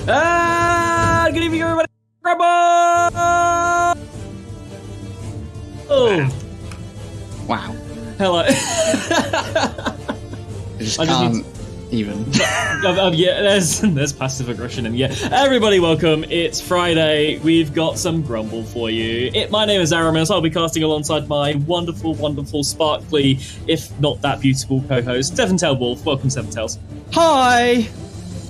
Good evening, everybody. GRUMBBL! Oh. Wow. Hello. I just can't even. Yeah, there's passive aggression, and yeah, everybody, welcome. It's Friday. We've got some Grumble for you. My name is Aramis. I'll be casting alongside my wonderful, sparkly, if not that beautiful co-host, Seven Tail Wolf. Welcome, Seven Tails. Hi,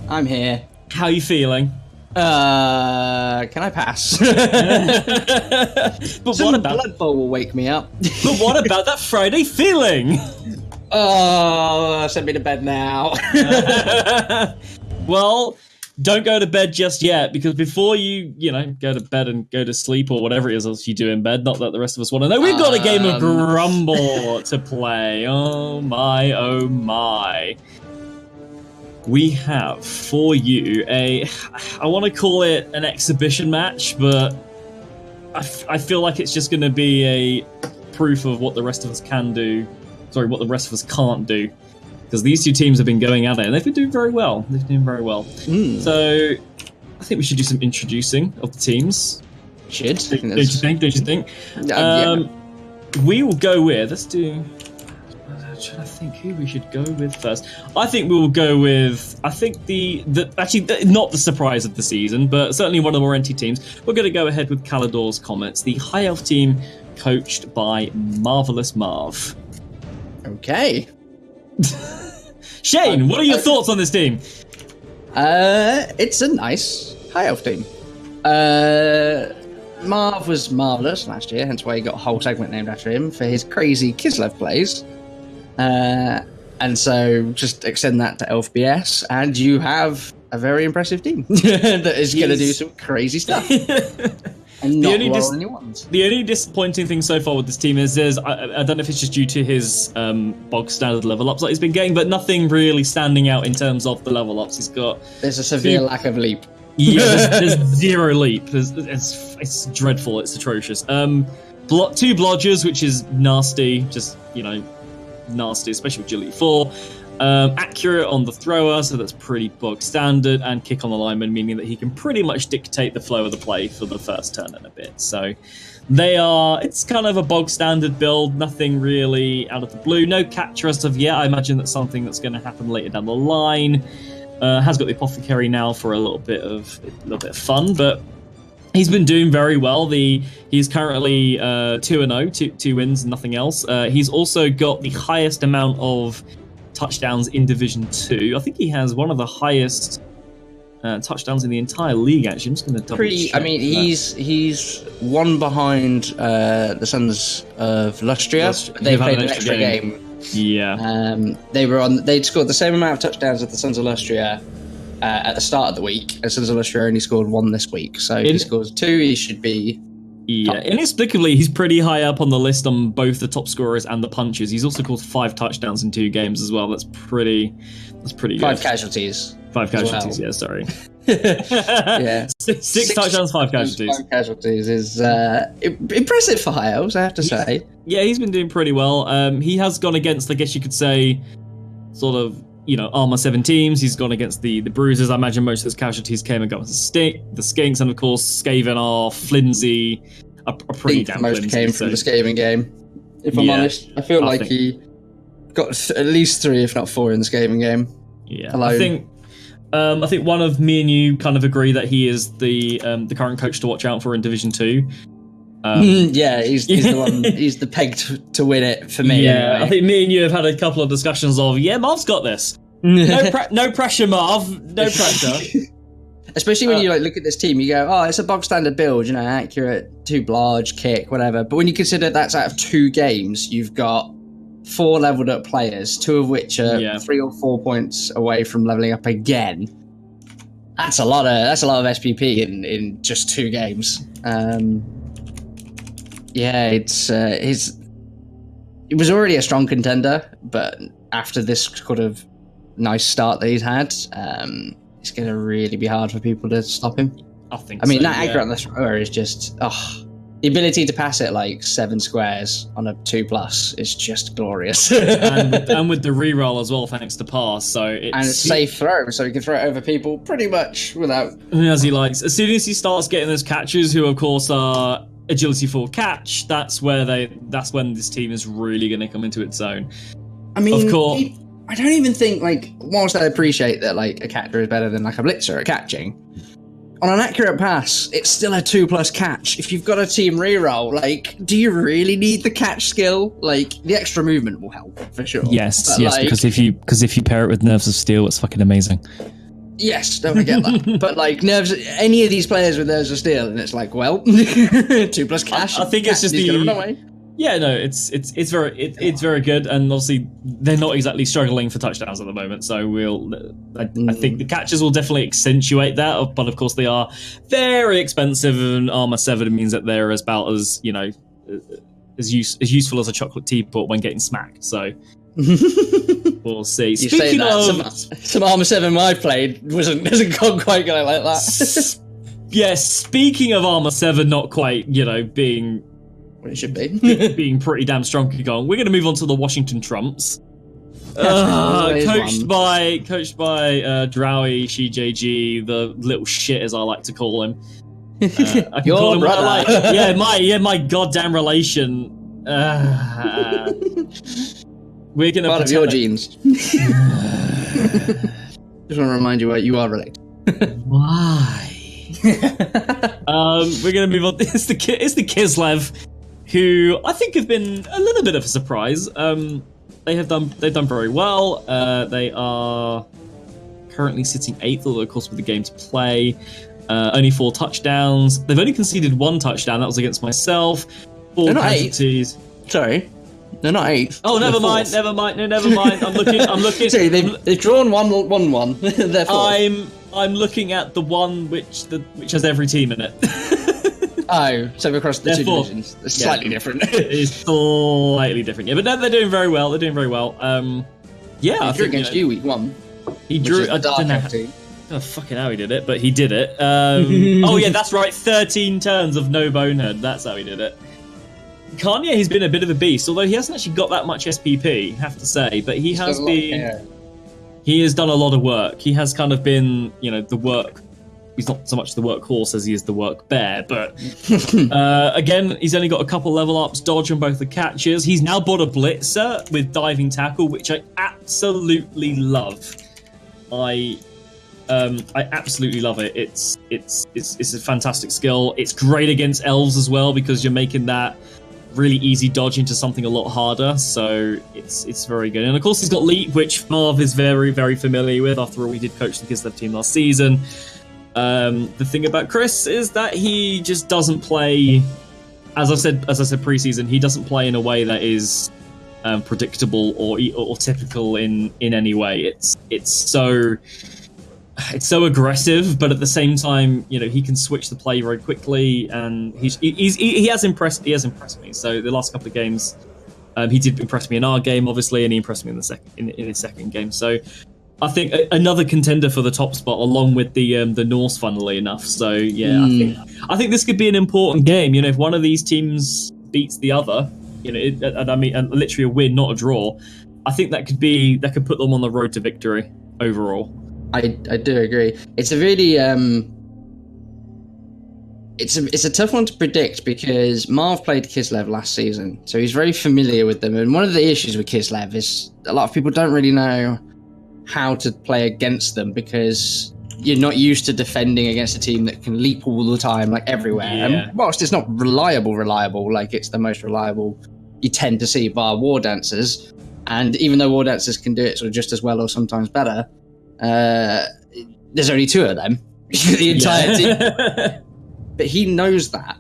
I'm here. How are you feeling? Can I pass? But Some what about Blood Bowl will wake me up. But what about that Friday feeling? Oh, send me to bed now. Well, don't go to bed just yet, because before you go to bed and go to sleep or whatever it is else you do in bed, not that the rest of us want to know, we've got a game of Grumble to play. Oh my, oh my. We have for you I want to call it an exhibition match, but I feel like it's just going to be a proof of what the rest of us can do. Sorry, what the rest of us can't do. Because these two teams have been going at it, and they've been doing very well. So I think we should do some introducing of the teams. Don't you think? Yeah. We will go with, I'm trying to think who we should go with first. I think we will go with, not the surprise of the season, but certainly one of the more NT teams. We're going to go ahead with Calador's Comets, the High Elf team coached by Marvelous Marv. Okay. Shane, what are your thoughts on this team? It's a nice High Elf team. Marv was marvellous last year, hence why he got a whole segment named after him for his crazy Kislev plays. And so just extend that to Elf BS, and you have a very impressive team that is going to do some crazy stuff. And not roll any ones. The only disappointing thing so far with this team is I don't know if it's just due to his bog standard level ups that he's been getting, but nothing really standing out in terms of the level ups. There's a severe lack of leap. Yeah, there's zero leap. It's dreadful. It's atrocious. 2 blodgers, which is nasty. Just nasty, especially with agility 4. Accurate on the thrower, so that's pretty bog standard, and kick on the lineman, meaning that he can pretty much dictate the flow of the play for the first turn and a bit. So it's kind of a bog standard build, nothing really out of the blue. No catcher as of yet. I imagine that's something that's going to happen later down the line. Has got the apothecary now for a little bit of fun, but he's been doing very well. He's currently 2-0, 2 wins, nothing else. He's also got the highest amount of touchdowns in Division 2. I think he has one of the highest touchdowns in the entire league, actually. I'm just going to double check. I mean, he's one behind the Sons of Lustria. They played an extra game. Yeah. They'd scored the same amount of touchdowns as the Sons of Lustria at the start of the week. And Sons of Lustria only scored 1 this week. So if he scores 2, he should be... Yeah, inexplicably, he's pretty high up on the list on both the top scorers and the punches. He's also scored 5 touchdowns in 2 games as well. That's pretty good. 5 casualties. 5 casualties, yeah, sorry. Yeah. 6 touchdowns, 5 casualties. 5 casualties is impressive for High Elves, I have to say. Yeah, he's been doing pretty well. He has gone against, I guess you could say, sort of, Armor 7 teams. He's gone against the Bruisers. I imagine most of his casualties came against the Skinks, and of course, Skaven are flimsy. Are pretty damn flimsy. Most came from the Skaven game. If I'm honest, I feel like he got at least 3, if not 4, in the Skaven game. Yeah, alone. I think one of me and you kind of agree that he is the current coach to watch out for in Division 2. Yeah, he's the one. He's the peg to win it for me. Yeah, anyway. I think me and you have had a couple of discussions of, Marv's got this. No pressure, Marv. No pressure. Especially when you look at this team, you go, "Oh, it's a bog standard build. Accurate, 2 blodge, kick, whatever." But when you consider that's out of 2 games, you've got 4 leveled up players, 2 of which are 3 or 4 points away from leveling up again. That's a lot of SPP in just 2 games. Yeah, it was already a strong contender, but after this sort of nice start that he's had, it's going to really be hard for people to stop him. I think. I mean, that accurate on the thrower is just The ability to pass it like 7 squares on a 2+ is just glorious. and with the reroll as well, thanks to pass. So it's safe throw, so he can throw it over people pretty much without... As he likes. As soon as he starts getting those catches, who of course are agility 4 catch, that's when this team is really going to come into its own. I mean, of course, I don't even think, like, whilst I appreciate that, like, a catcher is better than, like, a blitzer at catching, on an accurate pass, it's still a 2+ catch. If you've got a team reroll, like, do you really need the catch skill? Like, the extra movement will help, for sure. Yes, but, yes, like, because if you pair it with Nerves of Steel, it's fucking amazing. Yes, don't forget that. But, like, any of these players with Nerves of Steel, and it's like, well, 2+ cash. I think it's just Yeah, no, it's very good, and obviously they're not exactly struggling for touchdowns at the moment. So I think the catches will definitely accentuate that. But of course, they are very expensive, and Armor 7 means that they're about as as useful as a chocolate teapot when getting smacked. So we'll see. Speaking of some Armor 7 I've played hasn't gone quite going like that. Yes, speaking of Armor 7, not quite being. What it should be. Being pretty damn strong. We're going to move on to the Washington Trumps. Coached by Drowy, ShiJG, the little shit as I like to call him. I can Your call him brother. my goddamn relation. We're going to part of your genes. Just want to remind you what you are related. Why? We're going to move on. It's the Kislev, who I think have been a little bit of a surprise. They've done very well. They are currently sitting 8th, although of course with the game to play. Only 4 touchdowns. They've only conceded 1 touchdown. That was against myself. 4 casualties. Sorry, they're not 8. Oh, never mind. No, never mind. I'm looking. Sorry, they've drawn 1-1. They're 4. I'm looking at the one which has every team in it. Oh, so across the 2 divisions. It's slightly different. It's slightly different. Yeah, but no, they're doing very well. Yeah, I drew against you week 1. He drew a dark team. Oh, fucking how he did it, but he did it. Oh yeah, that's right. 13 turns of no bonehead. That's how he did it. Kanye, he's been a bit of a beast, although he hasn't actually got that much SPP, I have to say. But he has been. He has done a lot of work. He has kind of been, the work. He's not so much the workhorse as he is the work bear, but again, he's only got a couple level ups, dodge on both the catches. He's now bought a blitzer with diving tackle, which I absolutely love. I absolutely love it. It's a fantastic skill. It's great against elves as well because you're making that really easy dodge into something a lot harder. So it's very good. And of course, he's got leap, which Marv is very, very familiar with. After all, we did coach the Kislev team last season. The thing about Chris is that he just doesn't play, as I said pre-season, he doesn't play in a way that is predictable or typical in any way. It's so aggressive, but at the same time, he can switch the play very quickly, and he has impressed me. So the last couple of games, he did impress me in our game, obviously, and he impressed me in his second game. So I think another contender for the top spot, along with the Norse, funnily enough. So yeah, I think this could be an important game. If one of these teams beats the other, and literally a win, not a draw, I think that could put them on the road to victory overall. I do agree. It's a really it's a tough one to predict because Marv played Kislev last season, so he's very familiar with them. And one of the issues with Kislev is a lot of people don't really know how to play against them because you're not used to defending against a team that can leap all the time, like everywhere. Yeah. And whilst it's not reliable, like it's the most reliable you tend to see bar War Dancers, and even though War Dancers can do it sort of just as well or sometimes better, there's only 2 of them the entire team. But he knows that.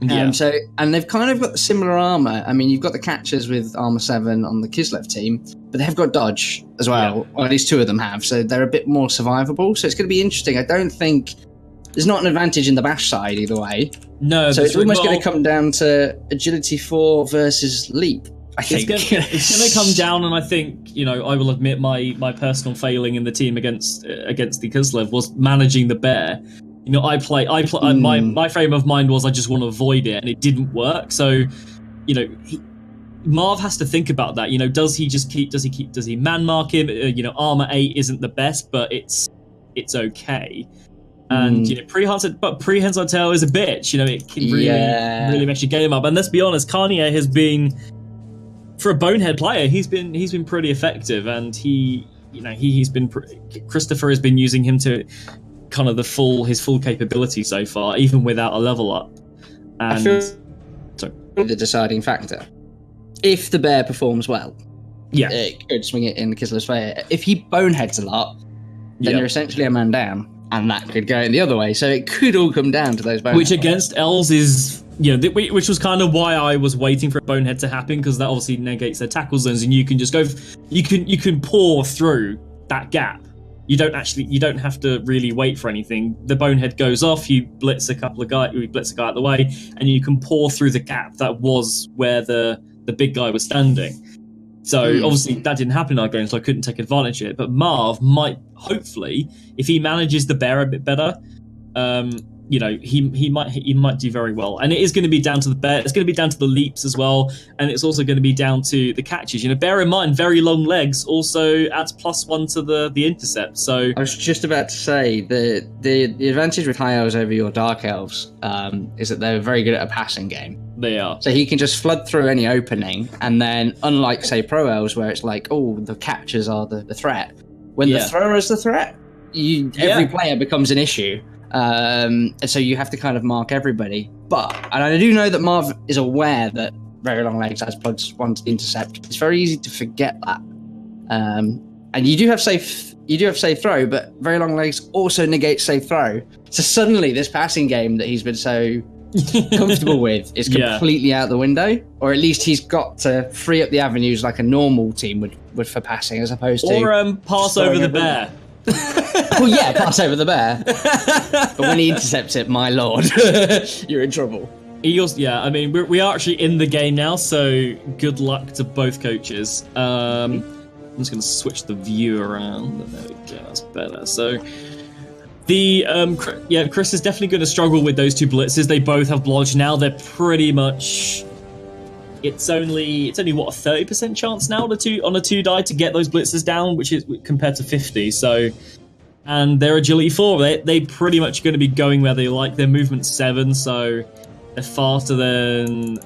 And they've kind of got similar armor. I mean, you've got the catchers with armor 7 on the Kislev team, but they've got dodge as well, or at least 2 of them have, so they're a bit more survivable. So it's going to be interesting. I don't think there's not an advantage in the bash side either way. No, so it's almost going to come down to agility 4 versus leap. I think it's going to come down, and I think I will admit my personal failing in the team against the Kislev was managing the bear. You know, my frame of mind was I just want to avoid it, and it didn't work. So, you know, Marv has to think about that. You know, does he man mark him? You know, armor 8 isn't the best, but it's okay. And you know, prehensile tail is a bitch. You know, it can really mess your game up. And let's be honest, Kanye has been, for a bonehead player, he's been pretty effective, and Christopher has been using him to kind of his full capability so far, even without a level up. And I feel the deciding factor. If the bear performs well, it could swing it in Kislev's favor. If he boneheads a lot, then you're essentially a man down, and that could go in the other way. So it could all come down to those boneheads. Which against Elves is, you know, which was kind of why I was waiting for a bonehead to happen, because that obviously negates their tackle zones, and you can just go, you can pour through that gap. You don't have to really wait for anything. The bonehead goes off, you blitz a guy out of the way, and you can pour through the gap that was where the big guy was standing. So obviously that didn't happen in our game, so I couldn't take advantage of it. But Marv might, hopefully, if he manages the bear a bit better, you know, he might do very well. And it is going to be down to the bear. It's going to be down to the leaps as well, and it's also going to be down to the catches. You know, bear in mind, very long legs also adds +1 to the intercept. So I was just about to say the advantage with high elves over your dark elves is that they're very good at a passing game. They are. So he can just flood through any opening, and then unlike say pro elves where it's like, oh, the catchers are the threat. When the thrower is the threat, every player becomes an issue. And so you have to kind of mark everybody. And I do know that Marv is aware that very long legs has +1 to the intercept. It's very easy to forget that. And you do have safe throw, but very long legs also negates safe throw. So suddenly this passing game that he's been so comfortable with is completely out the window, or at least he's got to free up the avenues like a normal team would for passing, as opposed to pass over the bear. Well, yeah, pass over the bear. But when he intercepts it, my lord, you're in trouble. I mean, we are actually in the game now, so good luck to both coaches. I'm just going to switch the view around. There we go, that's better. So, Chris is definitely going to struggle with those two blitzes. They both have blodge now. They're pretty much. It's only what, a 30% chance now on a two die to get those blitzers down, which is compared to 50. So, and their agility 4, they pretty much going to be going where they like. Their movement 7, so they're faster than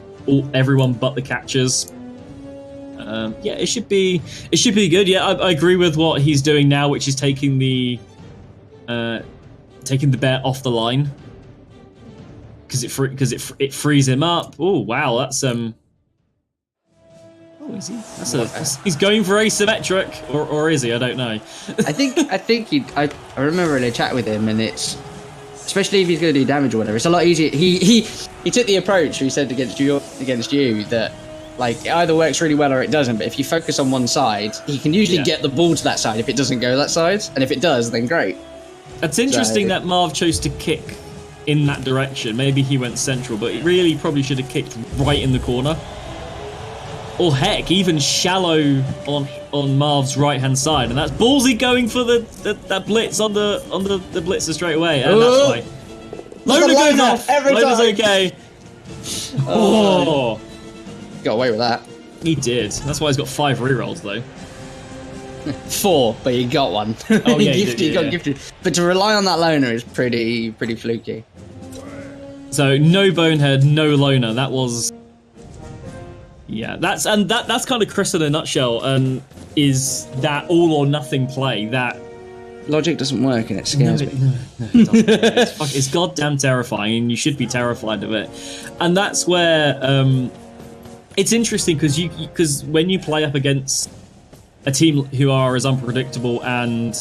everyone but the catchers. It should be good. Yeah, I agree with what he's doing now, which is taking the bear off the line because it frees him up. Oh wow, that's is he? He's going for asymmetric, or is he? I don't know. I think I remember in a chat with him, and it's, especially if he's going to do damage or whatever, it's a lot easier. He took the approach he said against you that like it either works really well or it doesn't. But if you focus on one side, he can usually get the ball to that side if it doesn't go that side, and if it does, then great. It's interesting that Marv chose to kick in that direction. Maybe he went central, but he really probably should have kicked right in the corner. Or heck, even shallow on Marv's right hand side, and that's ballsy going for that blitz on the blitzer straight away, and that's why Loner goes off. Loner's okay. Got away with that. He did. That's why he's got 5 rerolls though. 4, but he got one. Oh yeah, he got gifted. But to rely on that loner is pretty fluky. So no bonehead, no loner. That was. Yeah, that's kind of Chris in a nutshell. Is that all or nothing play? That logic doesn't work, and it scares me. No, it doesn't. It's goddamn terrifying, and you should be terrified of it. And that's where it's interesting because when you play up against a team who are as unpredictable and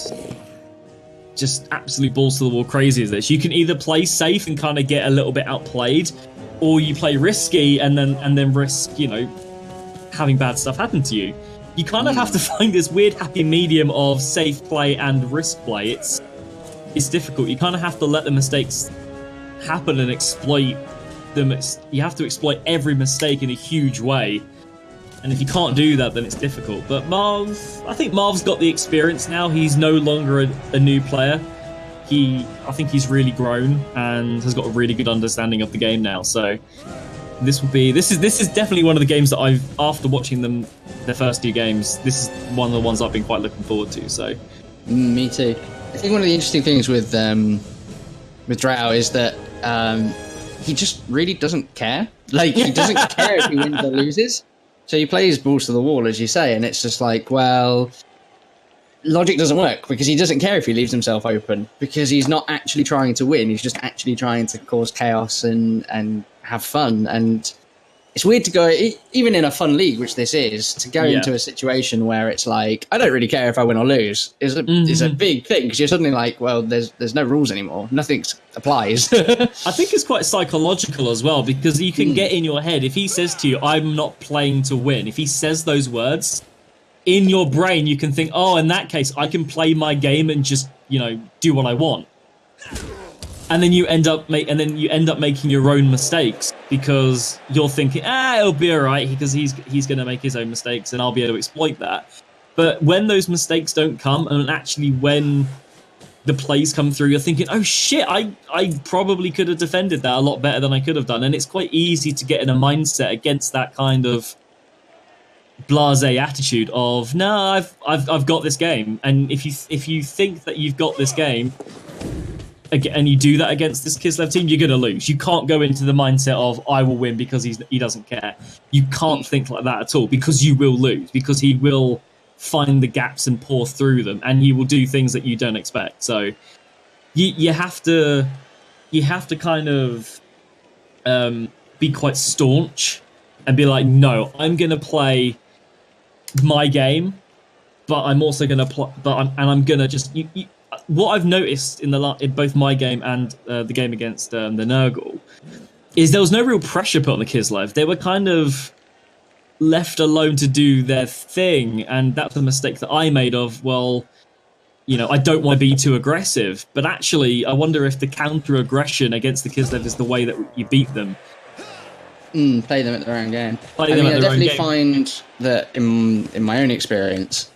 just absolute balls to the wall crazy as this, you can either play safe and kind of get a little bit outplayed, or you play risky and then risk, having bad stuff happen to you. You kind of have to find this weird happy medium of safe play and risk play. It's difficult. You kind of have to let the mistakes happen and exploit them. You have to exploit every mistake in a huge way. And if you can't do that, then it's difficult. But I think Marv's got the experience now. He's no longer a new player. I think he's really grown and has got a really good understanding of the game now. So this is definitely one of the games that after watching their first 2 games, this is one of the ones I've been quite looking forward to. So me too. I think one of the interesting things with Drow is that he just really doesn't care. Like, he doesn't care if he wins or loses. So he plays balls to the wall, as you say, and it's just like, well, logic doesn't work because he doesn't care if he leaves himself open, because he's not actually trying to win. He's just actually trying to cause chaos and have fun. And it's weird to go, even in a fun league, which this is, to go into a situation where it's like, I don't really care if I win or lose, is a big thing, because you're suddenly like, well, there's no rules anymore. Nothing applies. I think it's quite psychological as well, because you can get in your head, if he says to you, I'm not playing to win, if he says those words, in your brain you can think, oh, in that case, I can play my game and just, do what I want. And then you end up making your own mistakes, because you're thinking, it'll be all right, because he's going to make his own mistakes and I'll be able to exploit that. But when those mistakes don't come, and actually when the plays come through, you're thinking, oh shit, I probably could have defended that a lot better than I could have done. And it's quite easy to get in a mindset against that kind of blasé attitude of, no, I've got this game. And if you think that you've got this game, and you do that against this Kislev team, you're going to lose. You can't go into the mindset of, I will win because he doesn't care. You can't think like that at all, because you will lose, because he will find the gaps and pour through them, and he will do things that you don't expect. So you have to kind of be quite staunch and be like, no, I'm going to play my game, but I'm also going to play, I'm going to just... what I've noticed in both my game and the game against the Nurgle is there was no real pressure put on the Kislev. They were kind of left alone to do their thing, and that's a mistake that I made of, well, I don't want to be too aggressive, but actually I wonder if the counter-aggression against the Kislev is the way that you beat them. Play them at their own game. I definitely find that in my own experience,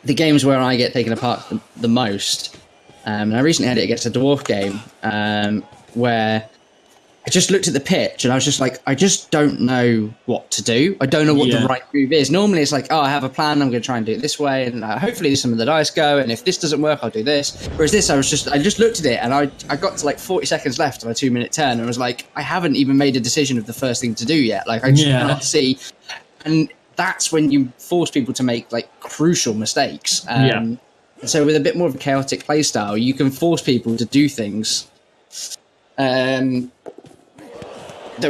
the games where I get taken apart the most, and I recently had it against a dwarf game, where I just looked at the pitch and I was just like, I just don't know what to do. I don't know what the right move is. Normally it's like, oh, I have a plan, I'm going to try and do it this way, and hopefully some of the dice go, and if this doesn't work, I'll do this. Whereas this, I just looked at it, and I got to like 40 seconds left on a 2-minute turn, and I was like, I haven't even made a decision of the first thing to do yet. Like, I just cannot see. And that's when you force people to make like crucial mistakes. So with a bit more of a chaotic playstyle, you can force people to do things that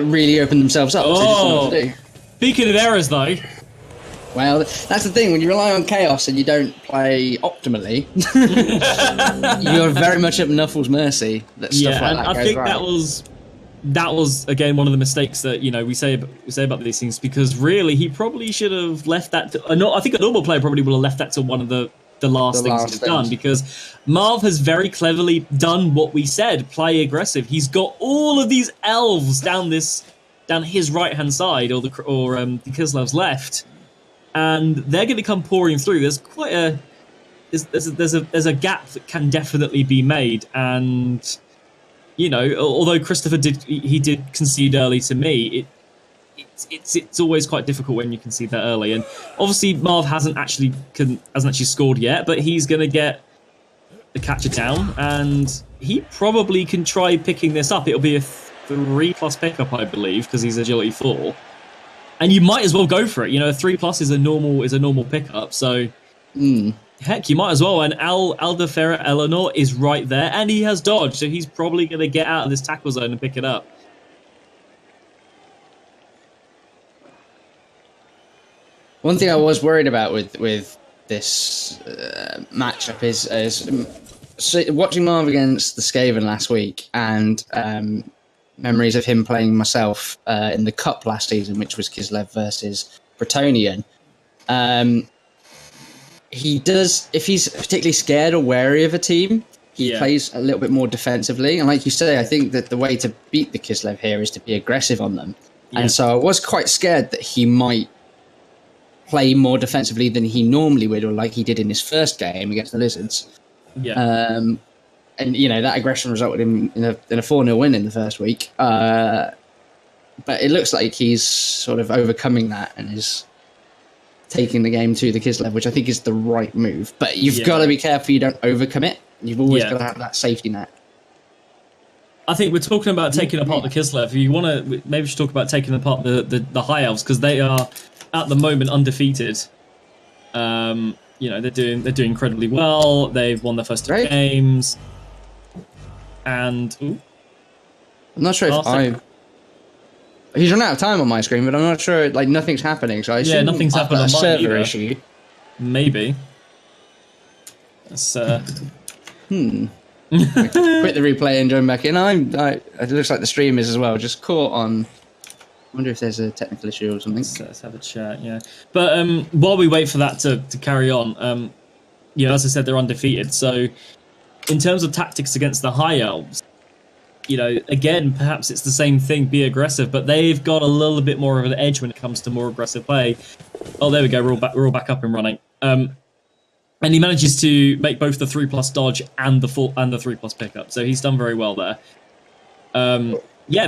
really open themselves up. Speaking of errors, though. Well, that's the thing. When you rely on chaos and you don't play optimally, you're very much at Nuffle's mercy. That stuff like that goes think right. that was again one of the mistakes that we say about these things, because really he probably should have left that to, I think a normal player probably would have left that to one of the last things he's done, because Marv has very cleverly done what we said, play aggressive. He's got all of these elves down his right hand side, or the Kislev's left, and they're going to come pouring through. There's quite there's a gap that can definitely be made, and although Christopher did concede early to me, it's always quite difficult when you concede that early. And obviously Marv hasn't actually scored yet, but he's going to get the catcher down, and he probably can try picking this up. It'll be a 3+ pickup, I believe, because he's agility 4, and you might as well go for it. A 3+ is a normal pickup, so. Heck, you might as well. And Alderferra Eleanor is right there, and he has dodge, so he's probably going to get out of this tackle zone and pick it up. One thing I was worried about with this matchup is watching Marv against the Skaven last week, and memories of him playing myself in the Cup last season, which was Kislev versus Bretonnian. He does, if he's particularly scared or wary of a team, he plays a little bit more defensively. And like you say, I think that the way to beat the Kislev here is to be aggressive on them. And so I was quite scared that he might play more defensively than he normally would, or like he did in his first game against the Lizards. and that aggression resulted in a 4-0 win in the first week. But it looks like he's sort of overcoming that and is taking the game to the Kislev, which I think is the right move. But you've got to be careful you don't overcommit. You've always got to have that safety net. I think we're talking about taking apart the Kislev. If you want to, maybe we should talk about taking apart the High Elves, because they are at the moment undefeated. They're doing incredibly well. They've won their first 2 games, and I'm not sure if he's run out of time on my screen, but I'm not sure. Like nothing's happening, so I assume nothing's happened on a mine server either. issue. Maybe. That's Quit the replay and join back in. It looks like the stream is as well. Just caught on. I wonder if there's a technical issue or something. Let's have a chat, yeah. But while we wait for that to carry on, as I said, they're undefeated. So in terms of tactics against the High Elves, again, perhaps it's the same thing, be aggressive, but they've got a little bit more of an edge when it comes to more aggressive play. Oh, there we go, we're all back up and running. And he manages to make both the 3+ dodge and the 3+ pickup. So he's done very well there.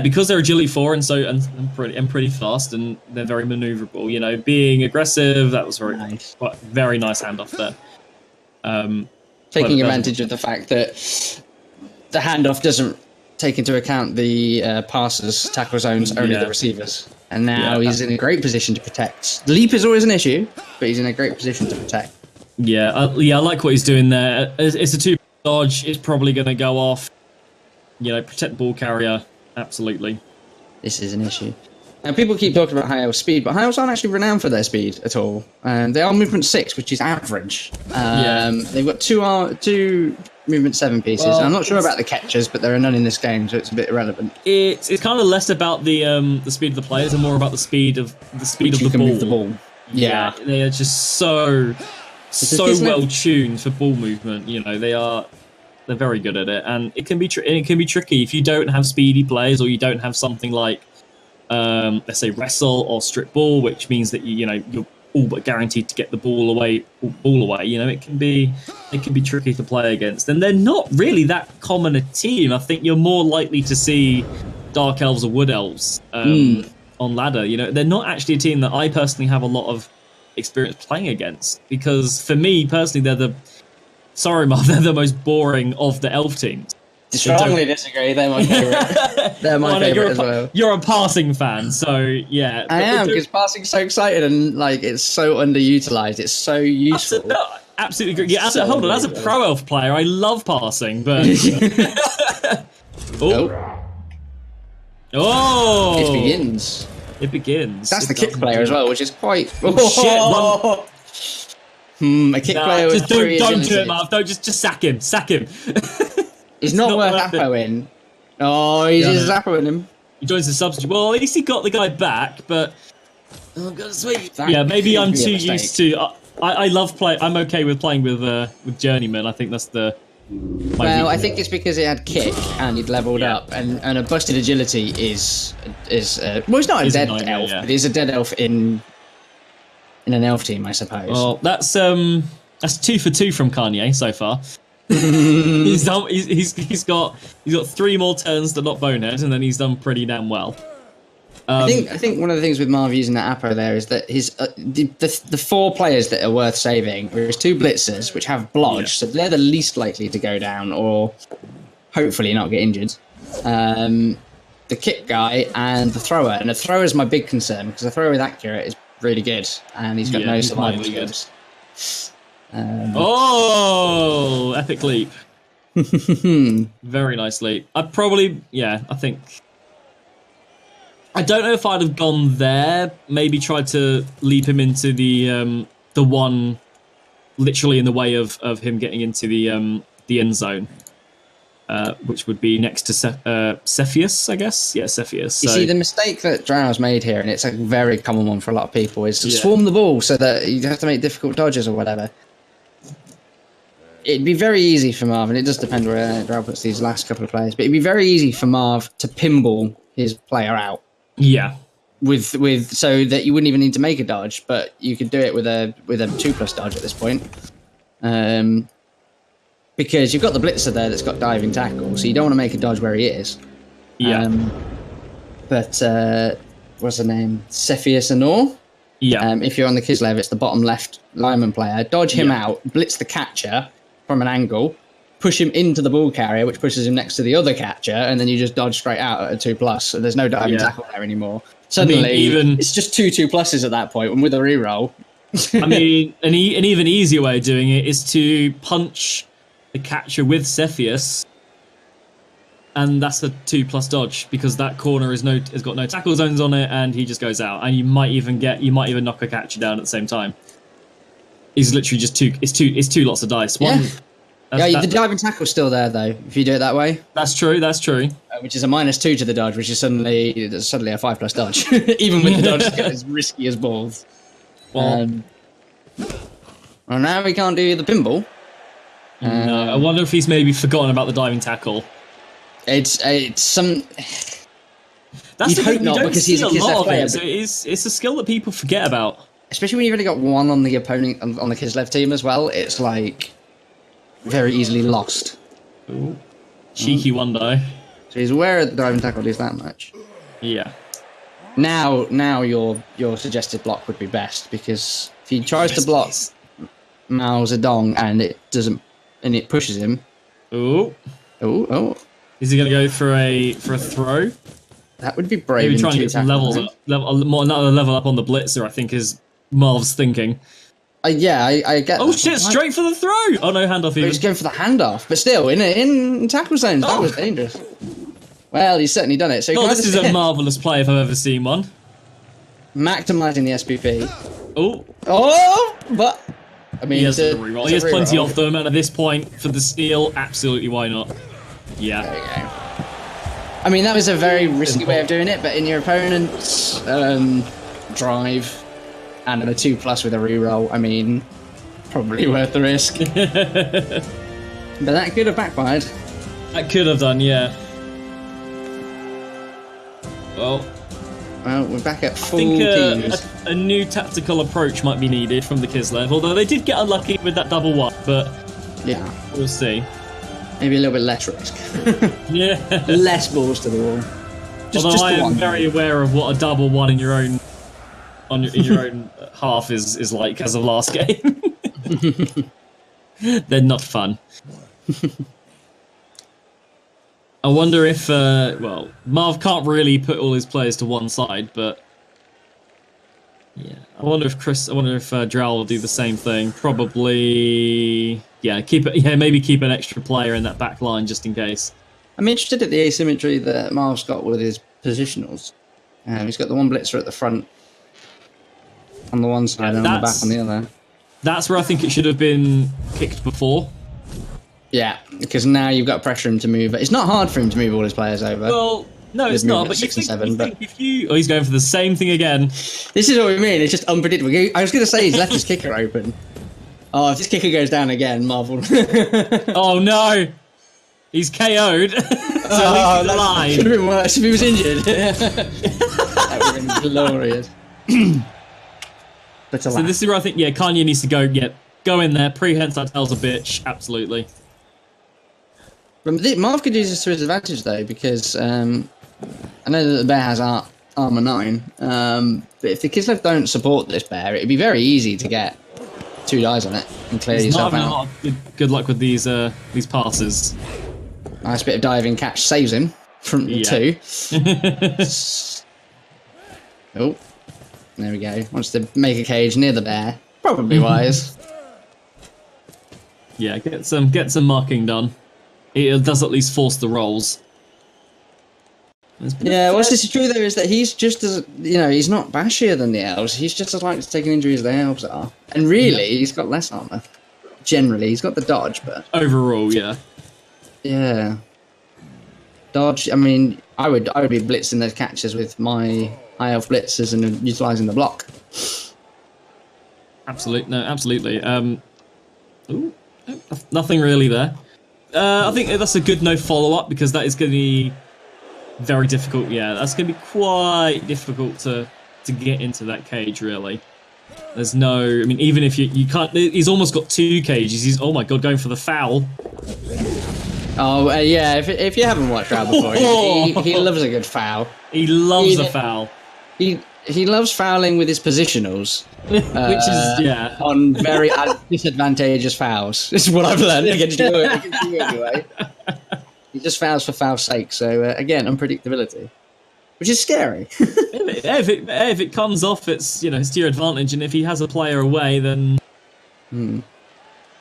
Because they're agility 4 and pretty fast, and they're very maneuverable. Being aggressive, that was very nice handoff there. Taking advantage of the fact that the handoff doesn't take into account the passers, tackle zones, only the receivers. And now he's in a great position to protect. The leap is always an issue, but he's in a great position to protect. I like what he's doing there. It's a 2 dodge. It's probably going to go off. Protect ball carrier. Absolutely. This is an issue. Now, people keep talking about High Elves' speed, but High Elves aren't actually renowned for their speed at all. They are movement 6, which is average. They've got two movement 7 pieces. I'm not sure about the catchers, but there are none in this game, so it's a bit irrelevant. It's kind of less about the speed of the players and more about the speed of the ball. Move the ball. Yeah, they are just so well tuned for ball movement. They're very good at it, and it can be tricky if you don't have speedy players or you don't have something like let's say wrestle or strip ball, which means that you're all but guaranteed to get the ball away. It can be tricky to play against, and they're not really that common a team. I think you're more likely to see Dark Elves or Wood Elves on ladder. They're not actually a team that I personally have a lot of experience playing against, because for me personally, they're the most boring of the elf teams. Strongly disagree. They're my favourite. They're my favourite as well. You're a passing fan, so yeah. I am, because passing's so exciting and it's so underutilized. It's so useful. Absolutely agree. Yeah, as a pro elf player, I love passing, but It begins. That's the kick player as well, which is quite shit. A kick player with don't do it, Marv. Don't just sack him. He's not worth Appoing. Oh, he's just Appoing him. He joins the substitute. Well, at least he got the guy back, but sweet. Maybe I'm too used to. I love play. I'm okay with playing with journeyman. I think that's the. I think it's because it had kick and he'd leveled up, and a busted agility is it's not a dead elf, but it's a dead elf in an elf team, I suppose. Well, that's 2 for 2 from Kanye so far. He's got 3 more turns that not bonehead, and then he's done pretty damn well. I think one of the things with Marv using that Apo there is that his the 4 players that are worth saving are his 2 blitzers, which have blodge, so they're the least likely to go down or hopefully not get injured. The kick guy and the thrower, and the thrower is my big concern because the thrower with accurate is really good, and he's got no survival skills. Epic leap. Very nice leap. I think. I don't know if I'd have gone there. Maybe tried to leap him into the one, literally in the way of him getting into the end zone, which would be next to Cepheus, I guess. Yeah, Cepheus. You see, the mistake that Drow's made here, and it's a very common one for a lot of people, is to swarm the ball so that you have to make difficult dodges or whatever. It'd be very easy for Marv, and it does depend where Drow puts these last couple of players, but it'd be very easy for Marv to pinball his player out. Yeah. With so that you wouldn't even need to make a dodge, but you could do it with a 2+ dodge at this point. because you've got the blitzer there that's got diving tackle, so you don't want to make a dodge where he is. Yeah. But what's the name? Cepheus Anor. Yeah. If you're on the Kislev, it's the bottom left lineman player. Dodge him out, blitz the catcher from an angle, push him into the ball carrier, which pushes him next to the other catcher, and then you just dodge straight out at a 2+. So there's no diving tackle there anymore. Suddenly, it's just two 2+s at that point, and with a reroll. I mean, an even easier way of doing it is to punch the catcher with Cepheus, and that's a 2+ dodge because that corner has got no tackle zones on it, and he just goes out. And you might even knock a catcher down at the same time. He's literally just it's two lots of dice. The diving tackle's still there though. If you do it that way, that's true. Which is a -2 to the dodge, which is suddenly a 5+ dodge, even with the dodge as risky as balls. Well, now we can't do the pinball. No, I wonder if he's maybe forgotten about the diving tackle. It's some. That's You'd hope not, because he's a Kislev player. So it's a skill that people forget about. Especially when you've only got one on the opponent on the Kislev team as well. It's like very easily lost. Ooh. Cheeky one though. So he's aware of the diving tackle is that much. Yeah. Now your suggested block would be best, because if he tries to block Mao Zedong and it doesn't, and it pushes him. Oh. Is he going to go for a throw? That would be brave. Maybe trying to get some levels up, another level up on the blitzer, I think, is Marv's thinking. I get. Oh shit! Straight for the throw. Oh no, handoff. He's going for the handoff, but still in tackle zones. That was dangerous. Well, he's certainly done it. So this is a marvelous play if I've ever seen one. Maximising the SPP. Oh, but I mean, he has plenty of them, and at this point, for the steal, absolutely, why not? Yeah. There you go. I mean, that was a very risky way of doing it, but in your opponent's drive and a 2+ with a reroll, I mean, probably worth the risk. But that could have backfired. That could have done, yeah. Well, we're back at full I think teams. a new tactical approach might be needed from the Kislev, although they did get unlucky with that double one, but yeah, we'll see. Maybe a little bit less risk. Yeah. Less balls to the wall. Although I am very aware of what a double one in your own in your own half is like as of last game. They're not fun. I wonder if Marv can't really put all his players to one side, but yeah, I wonder if Drowl will do the same thing. Probably, maybe keep an extra player in that back line just in case. I'm interested at the asymmetry that Marv's got with his positionals. He's got the one blitzer at the front on the one side and on the back on the other. That's where I think it should have been kicked before. Yeah, because now you've got pressure him to move. It's not hard for him to move all his players over. Well, no, it's not. But you think if you... Oh, he's going for the same thing again. This is what we mean. It's just unpredictable. I was going to say he's left his kicker open. Oh, if this kicker goes down again, Marvel. Oh, no. He's KO'd. So he's alive. Should have been worse if he was injured. That would have been glorious. But so this is where I think, Kanye needs to go in there. Prehensile tells a bitch. Absolutely. Marv could use this to his advantage, though, because I know that the bear has armor 9, but if the Kislev don't support this bear, it'd be very easy to get 2 dies on it and clear yourself out. Good luck with these passes. Nice bit of diving catch saves him from 2. Oh, there we go. Wants to make a cage near the bear. Probably wise. Yeah, get some marking done. It does at least force the rolls. Yeah, what's this true though is that he's just as he's not bashier than the elves. He's just as likely to take an injury as the elves are, and really he's got less armor. Generally, he's got the dodge, but overall, yeah. Dodge. I mean, I would be blitzing those catches with my high elf blitzers and utilizing the block. Absolutely. Ooh, nothing really there. I think that's a good no follow-up, because that is going to be very difficult. Yeah, that's going to be quite difficult to get into that cage, really. There's no, I mean, even if you can't, he's almost got 2 cages. He's, oh my god, going for the foul. Oh, yeah, if you haven't watched Drow before, he loves a good foul. He loves a foul. He loves fouling with his positionals. Which is, yeah. On very disadvantageous fouls. This is what I've learned against you anyway. He just fouls for foul's sake, so, again, unpredictability. Which is scary. If it comes off, it's to your advantage, and if he has a player away, then.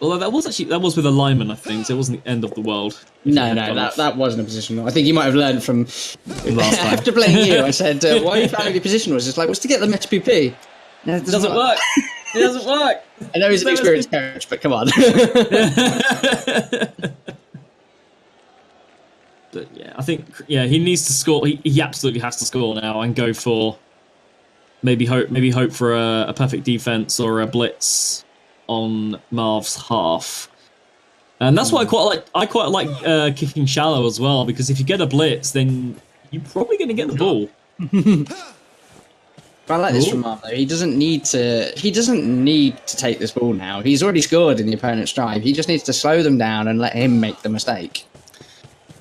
Although that was with a lineman, I think, so it wasn't the end of the world. No, that wasn't a positional. I think you might have learned from last time. After playing you, I said, "Why are you fouling your positionals?" It's like, "What's to get them SPP?" No, it doesn't work. It doesn't work. I know he's an experienced coach, but come on. But yeah, I think he needs to score. He absolutely has to score now and go for maybe hope for a perfect defense or a blitz on Marv's half. And that's what I quite like kicking shallow as well, because if you get a blitz, then you're probably going to get the ball. But I like this from Marv though. He doesn't need to take this ball now. He's already scored in the opponent's drive. He just needs to slow them down and let him make the mistake.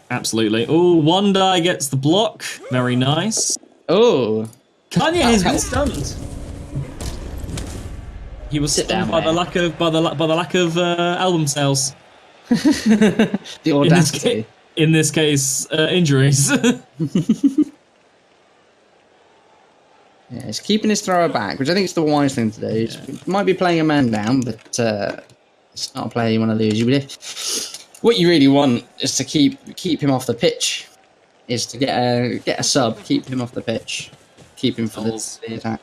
Absolutely. Oh, one die gets the block. Very nice. Oh. Kanye has been stunned. He was stunned by the lack of album sales. The audacity. In this case, injuries. Yeah, he's keeping his thrower back, which I think is the wise thing to do. He might be playing a man down, but it's not a player you want to lose. What you really want is to keep him off the pitch. Is to get a sub, keep him off the pitch, keep him for the attack.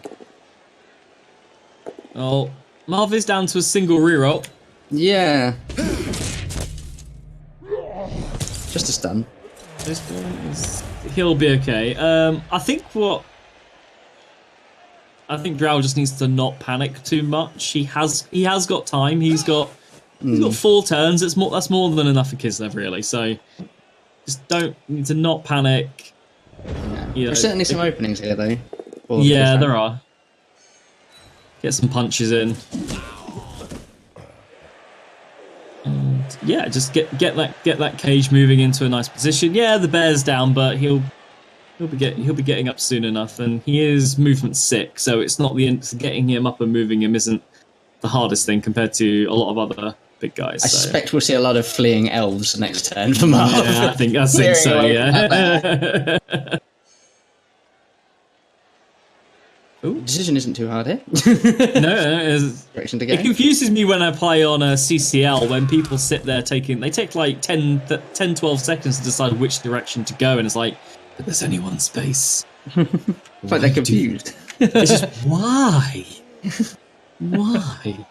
Oh, Marv is down to a single reroll. Yeah. Just a stun. He'll be okay. I think Drow just needs to not panic too much. He has got time. He's got 4 turns. That's more than enough for Kislev, really. So just don't need to not panic. Yeah. There's certainly some openings here, though. Yeah, there are. Get some punches in. And yeah, just get that cage moving into a nice position. Yeah, the bear's down, but he'll be getting up soon enough, and he is movement 6, so it's not getting him up and moving him isn't the hardest thing compared to a lot of other big guys. I suspect we'll see a lot of fleeing elves next turn for Marv. Yeah, I think so. Yeah. Ooh, decision isn't too hard here. Direction to go. It confuses me when I play on a CCL when people sit there they take like 10, 12 seconds to decide which direction to go, and it's like, but there's only one space. It's like they're confused. It's just, why? Why?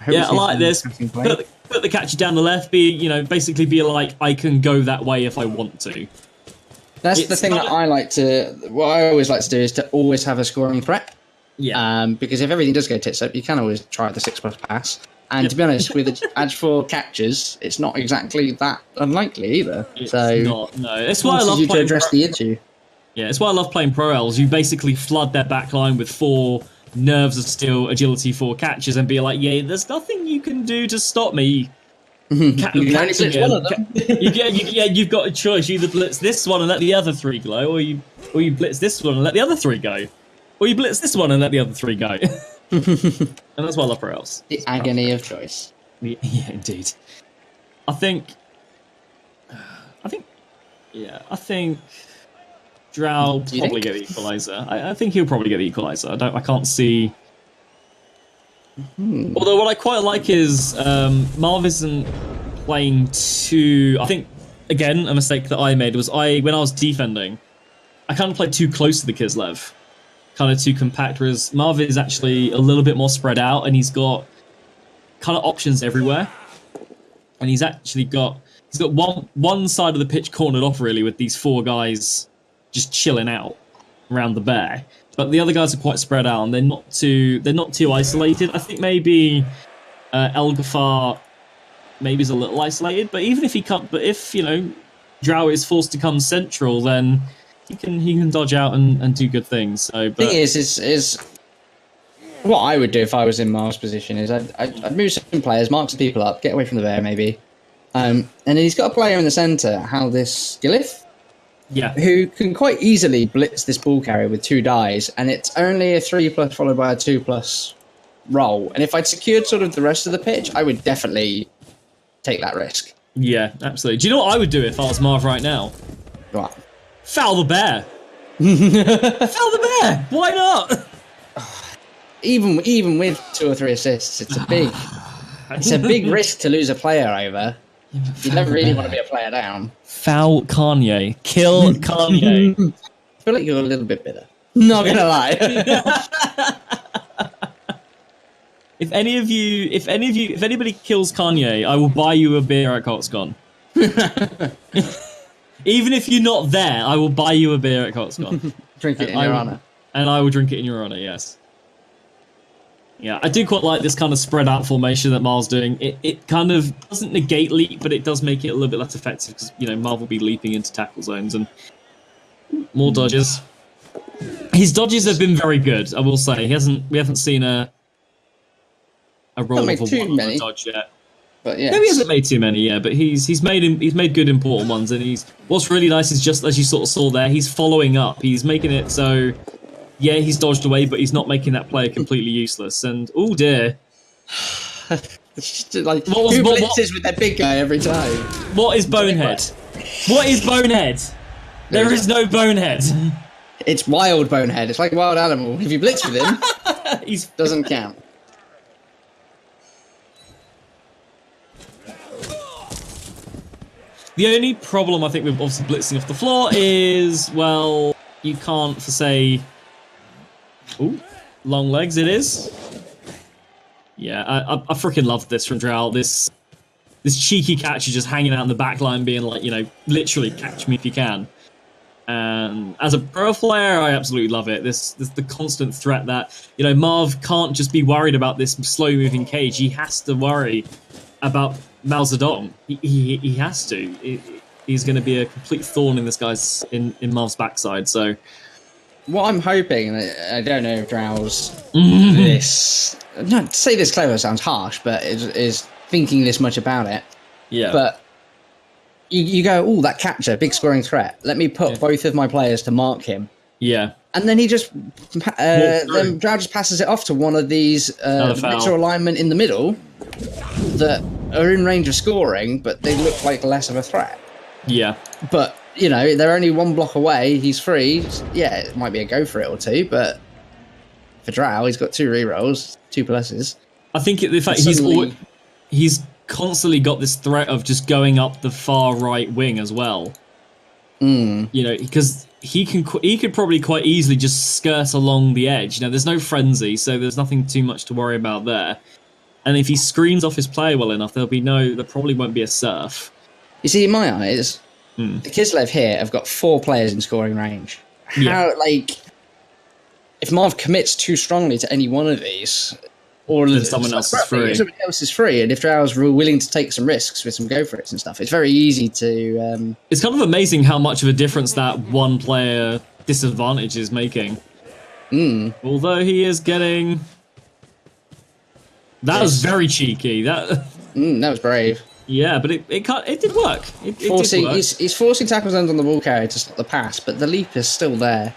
I like this. Put the catcher down the left, basically be like, I can go that way if I want to. That's the thing that what I always like to do is to always have a scoring threat. Yeah. Because if everything does go tits up, you can always try the 6+ pass. And to be honest, with the Edge 4 catches, it's not exactly that unlikely either. It's not, no. That's why I love playing to address the issue. Yeah, it's why I love playing Pro Elves. You basically flood their backline with 4 nerves of steel, agility 4 catches, and be like, yeah, there's nothing you can do to stop me. You can only blitz one of them. You've got a choice. You either blitz this one and let the other 3 go, or you blitz this one and let the other 3 go, or you blitz this one and let the other 3 go. And that's why I love Pro Elves. The agony of choice. Yeah, indeed. I think Drow will probably get the equalizer. I think he'll probably get the equalizer. I can't see. Although what I quite like is Marv isn't playing too. I think again a mistake that I made was when I was defending, I kind of played too close to the Kislev, kind of too compact. Whereas Marv is actually a little bit more spread out, and he's got kind of options everywhere. And he's got one side of the pitch cornered off really with these 4 guys just chilling out around the bear. But the other guys are quite spread out, and they're not too isolated. I think maybe Elgafar maybe is a little isolated, but even if he can't, if Drow is forced to come central, then he can dodge out and do good things. So, the thing is What I would do if I was in Marv's position is I'd move some players, mark some people up, get away from the bear maybe. And then he's got a player in the centre, this Kislev, who can quite easily blitz this ball carrier with 2 dies, and it's only a 3+ followed by a 2+ roll. And if I'd secured sort of the rest of the pitch, I would definitely take that risk. Yeah, absolutely. Do you know what I would do if I was Marv right now? What? Foul the bear. Foul the bear. Why not? Even with 2 or 3 assists, it's a big risk to lose a player over. You don't really want to be a player down. Foul Kanye. Kill Kanye. I feel like you're a little bit bitter. Not gonna lie. If anybody kills Kanye, I will buy you a beer at COTSCON. Even if you're not there, I will buy you a beer at COTSCON. Drink it in your honour. And I will drink it in your honour, yes. Yeah, I do quite like this kind of spread out formation that Marv's doing. It kind of doesn't negate leap, but it does make it a little bit less effective because, you know, Marv will be leaping into tackle zones and more dodges. His dodges have been very good, I will say. We haven't seen a roll of a one dodge yet. But yeah, maybe he hasn't made too many, yeah. But he's made good important ones, and what's really nice is just as you sort of saw there, he's following up. He's making it so, yeah, he's dodged away, but he's not making that player completely useless. And oh dear, like who blitzes with their big guy every time? What is bonehead? What is bonehead? There is no bonehead. It's wild bonehead. It's like a wild animal. If you blitz with him, he doesn't count. The only problem I think with obviously blitzing off the floor is, well, you can't for say, ooh, long legs it is. Yeah, I freaking love this from Drow. This cheeky catcher just hanging out in the back line being like, you know, literally catch me if you can. And as a pro player, I absolutely love it. This the constant threat that, you know, Marv can't just be worried about this slow moving cage. He has to worry about Mao Zedong. He has to. He's going to be a complete thorn in this guy's in Marv's backside. So, what I'm hoping, and I don't know if Drow's this. No, to say this clever sounds harsh, but is thinking this much about it. Yeah. But you go, oh, that catcher, big scoring threat. Let me put both of my players to mark him. Yeah. And then he just, then Drow just passes it off to one of these blitzer alignment in the middle that are in range of scoring, but they look like less of a threat. Yeah. But, you know, they're only 1 block away. He's free. Yeah, it might be a go for it or 2, but for Drow, he's got 2 rerolls, 2 pluses. I think the fact he's constantly got this threat of just going up the far right wing as well. You know, because he could probably quite easily just skirt along the edge. You know, there's no frenzy, so there's nothing too much to worry about there. And if he screens off his player well enough, there probably won't be a surf. You see, in my eyes, the Kislev here have got 4 players in scoring range. If Marv commits too strongly to any one of these, or someone else is free. Someone else is free, and if Drow's willing to take some risks with some go for it and stuff, it's very easy to. It's kind of amazing how much of a difference that one player disadvantage is making. Although he is getting. That was very cheeky. That was brave. Yeah, but it did work. It did work. He's forcing tackle zones on the ball carrier to stop the pass, but the leap is still there.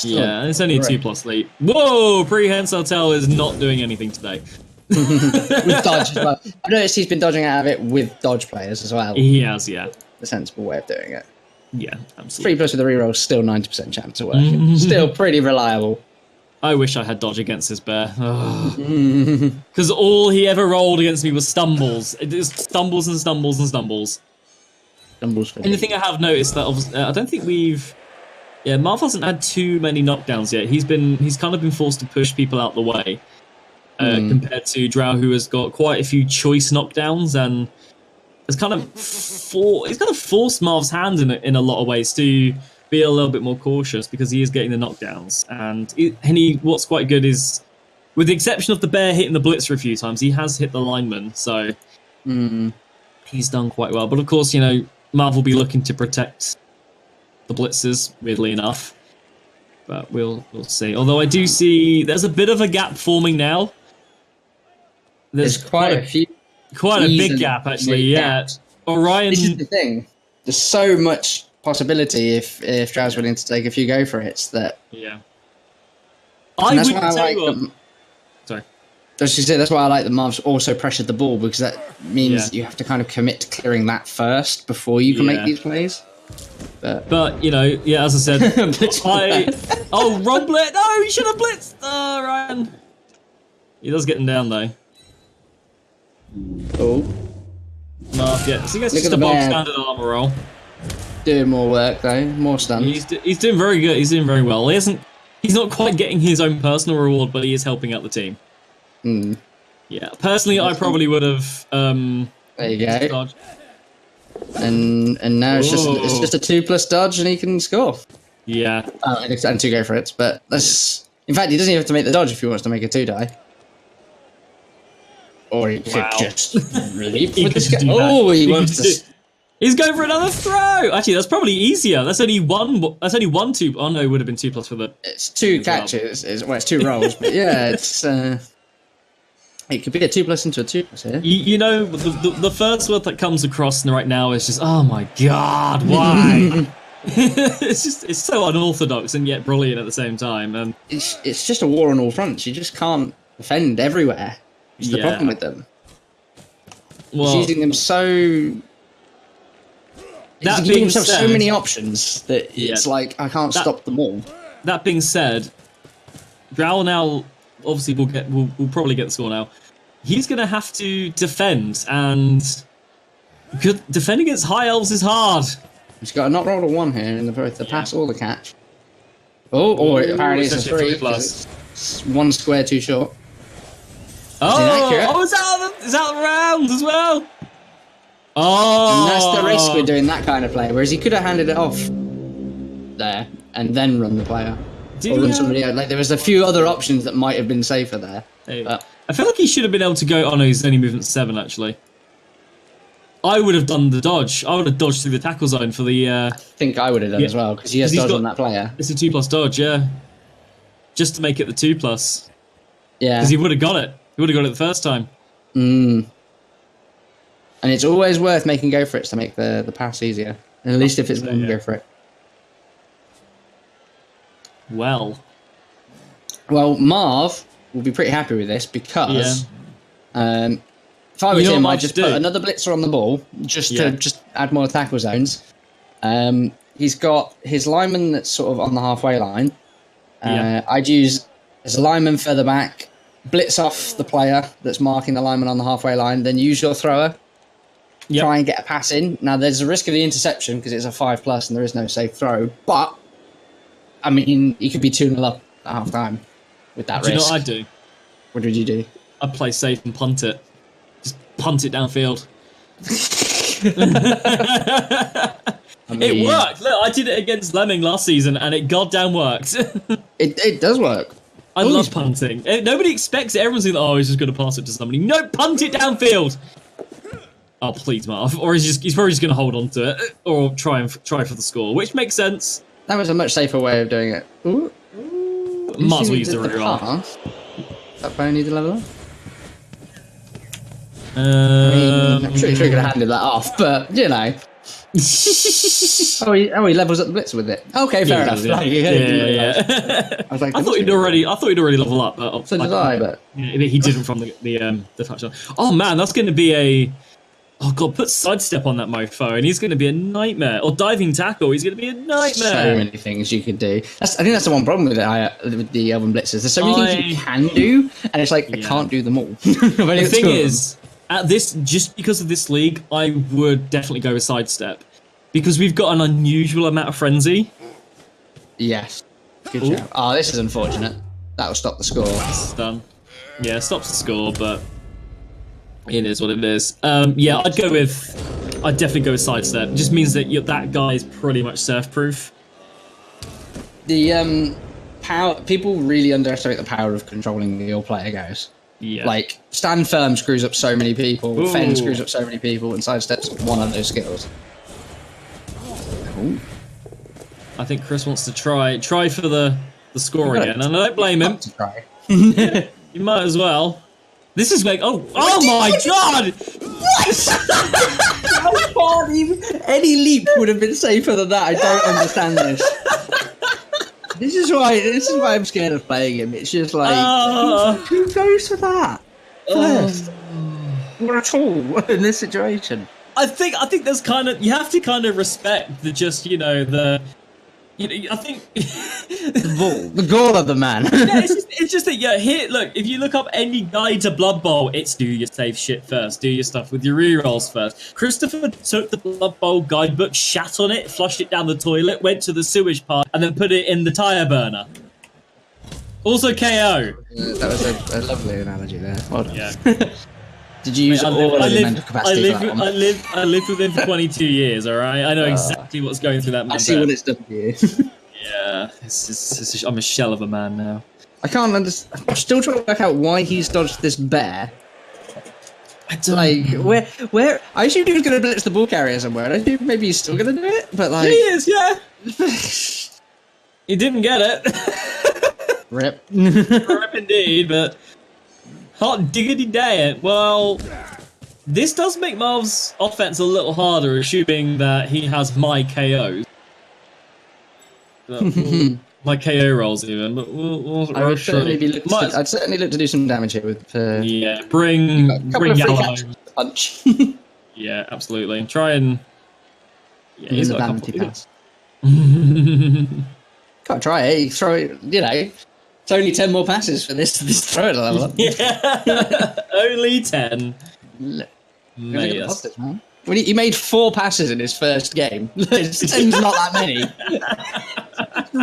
Yeah, it's only a 2+ leap. Whoa! Prehensile Tail is not doing anything today. With dodge as well. I've noticed he's been dodging out of it with dodge players as well. He has, yeah. The sensible way of doing it. Yeah, absolutely. 3+ with the reroll, still 90% chance of working. Still pretty reliable. I wish I had dodge against this bear. Because all he ever rolled against me was stumbles. It is stumbles and stumbles and stumbles. And the thing I have noticed that I don't think we've. Yeah, Marv hasn't had too many knockdowns yet. He's kind of been forced to push people out the way compared to Drow, who has got quite a few choice knockdowns and has kind of forced Marv's hand in a lot of ways to be a little bit more cautious because he is getting the knockdowns. And what's quite good is, with the exception of the bear hitting the blitzer a few times, he has hit the lineman, so he's done quite well. But of course, you know, Marv will be looking to protect the blitzers, weirdly enough. but we'll see. Although I do see there's a bit of a gap forming now. There's quite a few. Quite a big gap, actually. Yeah. Gaps. Orion. This is the thing. There's so much possibility if Drow's willing to take a few go for it. That yeah. That's why I like them. Sorry. That's why I like the Marv's also pressured the ball, because that means you have to kind of commit to clearing that first before you can make these plays. But you know, yeah, as I said, wrong blitz. No, he should have blitzed. Oh, Ryan. He does get him down though. Oh. Marv, yeah. So he gets just a bog standard armor roll. Doing more work though, more stunts. He's doing very good. He's doing very well. He's not quite getting his own personal reward, but he is helping out the team. Yeah. Personally, I probably would have. There you go. Dodge. And now it's just a 2+ dodge and he can score. Yeah. And 2 go for it, but that's in fact he doesn't even have to make the dodge if he wants to make a 2 die. Or he could just leap with the Oh, he wants to. He's going for another throw. Actually, that's probably easier. That's only one. That's only 1 2. Oh no, it would have been 2+ for the. It's 2 catches. It's 2 rolls, but yeah, it's. It could be a 2+ into a 2+ here. You know, the first word that comes across right now is just, oh my god, why? it's so unorthodox and yet brilliant at the same time. And it's just a war on all fronts. You just can't defend everywhere. It's the problem with them. Well, he's using them so. He's giving himself so many options that it's like I can't stop them all. That being said, Drow now obviously we'll probably get the score now. He's going to have to defend, and defend against high elves is hard. He's got a not roll of 1 here in the pass or the catch. Oh, apparently it's a 3. It's 1 square too short. It's out of the round as well. Oh, and that's the risk with doing that kind of play. Whereas he could have handed it off there and then run the player. Or run somebody out. Like there was a few other options that might have been safer there. But I feel like he should have been able to go. Oh no, he's only movement 7 actually. I would have done the dodge. I would have dodged through the tackle zone for the. I think I would have done as well because he has dodge on that player. It's a 2+ dodge, yeah. Just to make it the 2+. Yeah. Because he would have got it. He would have got it the first time. And it's always worth making go for it to make the pass easier. And at least if it's one go for it. Well, Marv will be pretty happy with this because if I was him, I'd just put another blitzer on the ball just to add more tackle zones. He's got his lineman that's sort of on the halfway line. I'd use as a lineman further back, blitz off the player that's marking the lineman on the halfway line, then use your thrower. Try and get a pass in. Now, there's a risk of the interception because it's a 5+ and there is no safe throw. But, I mean, you could be 2-0 up at half time with that risk. Do you know what I'd do? What would you do? I'd play safe and punt it. Just punt it downfield. It worked. Look, I did it against Lemming last season and it goddamn worked. It does work. I love punting. Nobody expects it. Everyone's thinking, he's just going to pass it to somebody. No, punt it downfield. Oh, please, Marv. Or he's probably just going to hold on to it or try for the score, which makes sense. That was a much safer way of doing it. Ooh. Might as well use the reroll. That player need to level up? I'm sure he could have handed that off, but, you know. he levels up the blitz with it. Okay, fair enough. Yeah. I was like, I thought he'd already level up. But so did I, but he didn't from the touchdown. Oh man, that's going to be a. Oh god, put sidestep on that mofo, and he's going to be a nightmare. Or diving tackle, he's going to be a nightmare. So many things you could do. I think that's the one problem with the Elven blitzers. There's so many things you can do, and it's like I can't do them all. The thing is, just because of this league, I would definitely go with sidestep because we've got an unusual amount of frenzy. Yes. Good job. Oh, this is unfortunate. That'll stop the score. It's done. Yeah, stops the score, but it is what it is. I'd definitely go with sidestep. It just means that that guy is pretty much surf-proof. The people really underestimate the power of controlling the all-player goes. Yeah. Like, stand firm screws up so many people, fend screws up so many people, and sidestep's one of those skills. Ooh. I think Chris wants to try for the the score again, and I don't blame him. To try. You might as well. This is like, oh my god! What? Any leap would have been safer than that. I don't understand this. This is why I'm scared of playing him. It's just like who goes for that first? Or at all in this situation. I think there's kind of, you have to kind of respect the just, I think the goal of the man. Yeah, it's just that, yeah, here, look, if you look up any guide to Blood Bowl, it's do your safe shit first, do your stuff with your rerolls first. Christopher took the Blood Bowl guidebook, shat on it, flushed it down the toilet, went to the sewage part, and then put it in the tire burner. Also KO. That was a lovely analogy there. Well done. Yeah. Did you use all of your mental capacity for that one? I lived with him for 22 years, alright? I know exactly what's going through that man's I see what it's done to you. Yeah, I'm a shell of a man now. I can't understand. I'm still trying to work out why he's dodged this bear. I don't like, where? I assumed he was going to blitz the ball carrier somewhere, and I think maybe he's still going to do it, but like... He is, yeah! He didn't get it. Rip. Rip indeed, but... Hot diggity day. Well, this does make Marv's offense a little harder, assuming that he has my KOs. My KO rolls even, but I'd certainly look to do some damage here with. Yeah, bring Yellow. Punch. Yeah, absolutely. Try and. Yeah, he's got a couple. Pass. Can't try it. You throw it. It's only 10 more passes for this throw it level up. Yeah, only 10. He made 4 passes in his first game. It's not that many.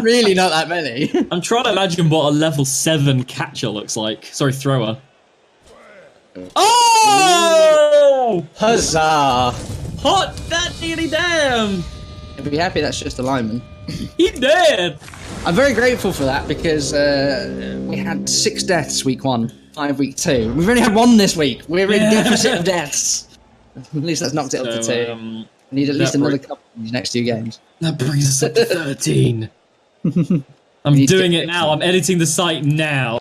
Really not that many. I'm trying to imagine what a level 7 catcher looks like. Sorry, thrower. Oh! Huzzah! Hot that diggity damn! I'd be happy that's just a lineman. He did! I'm very grateful for that because we had 6 deaths week 1, 5 week 2. We've only had 1 this week. We're in deficit of deaths. At least that's knocked it up to 2. Need at least another couple in these next 2 games. That brings us up to 13. I'm doing it now. I'm editing the site now.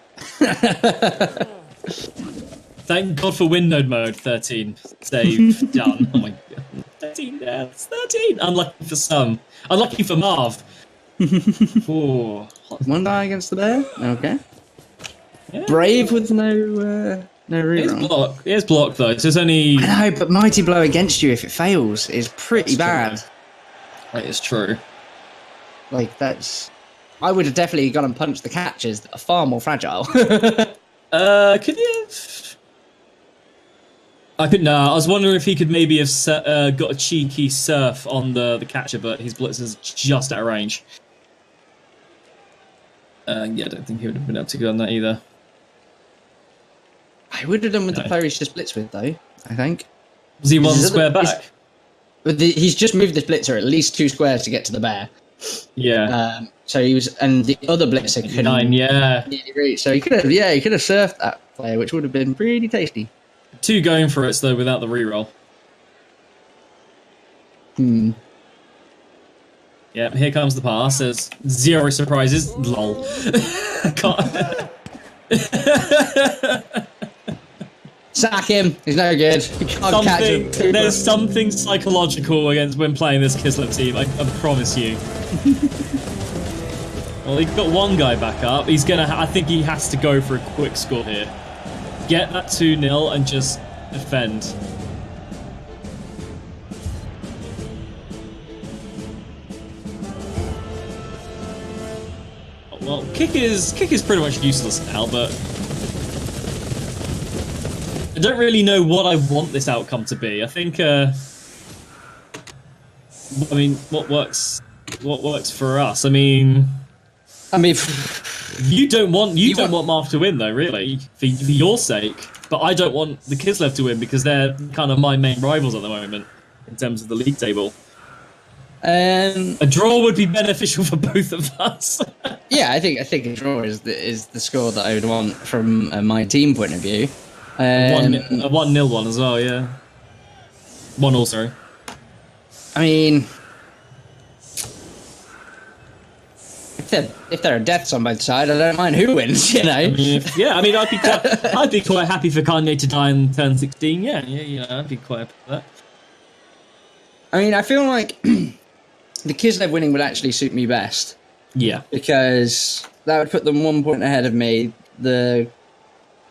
Thank God for windowed mode. 13. Save. Done. Oh my god. 13 deaths. 13. Unlucky for some. Unlucky for Marv. Oh. 1 die against the bear. Okay. Yeah. Brave with no reroll. It is block though. So it's only. I know, but mighty blow against you if it fails is pretty bad. True. That is true. Like that's. I would have definitely gone and punched the catchers that are far more fragile. Could you? I could. No, I was wondering if he could maybe have got a cheeky surf on the catcher, but his blitz is just out of range. Yeah, I don't think he would have been able to go on that either. I would have done with the player he's just blitzed with, though. I think. Was he 1 square back? He's just moved this blitzer at least 2 squares to get to the bear. Yeah. So he was, and the other blitzer couldn't. 9, yeah. Reach. So he could have surfed that player, which would have been pretty tasty. 2 going for it though without the reroll. Yep, here comes the pass. There's 0 surprises. Lol. Sack him. He's no good. You can't catch him. There's something psychological against when playing this Kislev team. I promise you. Well, he's got 1 guy back up. He's gonna. I think he has to go for a quick score here. Get that 2-0 and just defend. Well, kick is pretty much useless now, but I don't really know what I want this outcome to be. I think, I mean, what works for us? I mean, you don't want Marv to win though, really, for your sake. But I don't want the Kislev to win because they're kind of my main rivals at the moment in terms of the league table. A draw would be beneficial for both of us. Yeah, I think a draw is the score that I would want from my team point of view. A 1-0 one as well, yeah. 1-0, sorry. I mean, if if there are deaths on both sides, I don't mind who wins. You know. I mean, I'd be quite happy for Kanye to die in turn 16. Yeah, I'd be quite happy for that. I mean, I feel like the Kislev winning would actually suit me best. Yeah, because that would put them 1 point ahead of me. The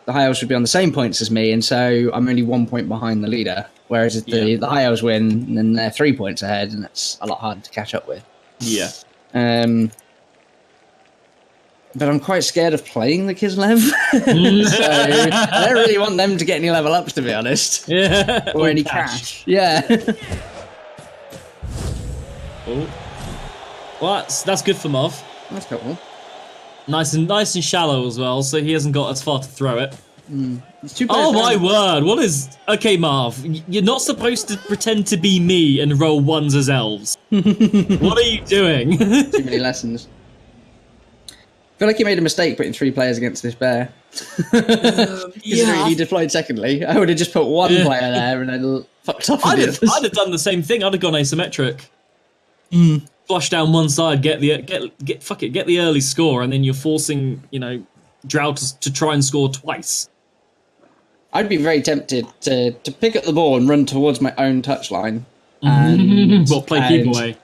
High Elves would be on the same points as me, and so I'm only 1 point behind the leader. Whereas if the High Elves win, then they're 3 points ahead, and that's a lot harder to catch up with. Yeah. But I'm quite scared of playing the Kislev, so I don't really want them to get any level ups, to be honest. Yeah. Or any cash. Yeah. Oh. Well, that's good for Mov. That's cool. Nice and shallow as well, so he hasn't got as far to throw it. It's 2 Oh my word! What is... Okay, Marv, you're not supposed to pretend to be me and roll ones as elves. What are you doing? Too many lessons. I feel like you made a mistake putting 3 players against this bear. Considering he deployed secondly, I would have just put 1 player there and then fucked off. I'd have done the same thing. I'd have gone asymmetric. Flush down one side, get the early score, and then you're forcing Drow to try and score twice. I'd be very tempted to pick up the ball and run towards my own touchline. And play keep away.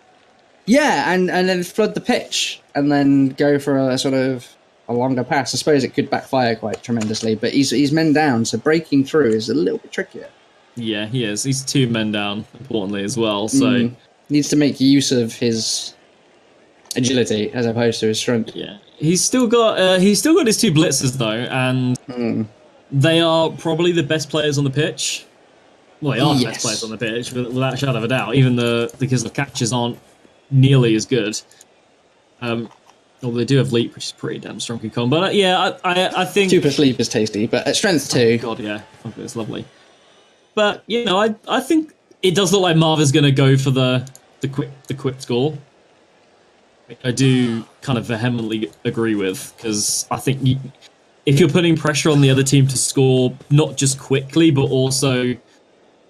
Yeah, and then flood the pitch and then go for a sort of a longer pass. I suppose it could backfire quite tremendously, but he's men down, so breaking through is a little bit trickier. Yeah, he is. He's 2 men down, importantly as well. So needs to make use of his agility as opposed to his strength. Yeah, he's still got his 2 blitzers though, and they are probably the best players on the pitch. Well, they are the best players on the pitch, without a shadow of a doubt. Even because the catches aren't nearly as good. Although they do have leap, which is pretty damn strong in combo. But I think 2 plus leap is tasty, but at strength 2. Oh God, yeah, okay, it's lovely. But I think it does look like Marv is going to go for the quick score. I do kind of vehemently agree with, because I think if you're putting pressure on the other team to score not just quickly but also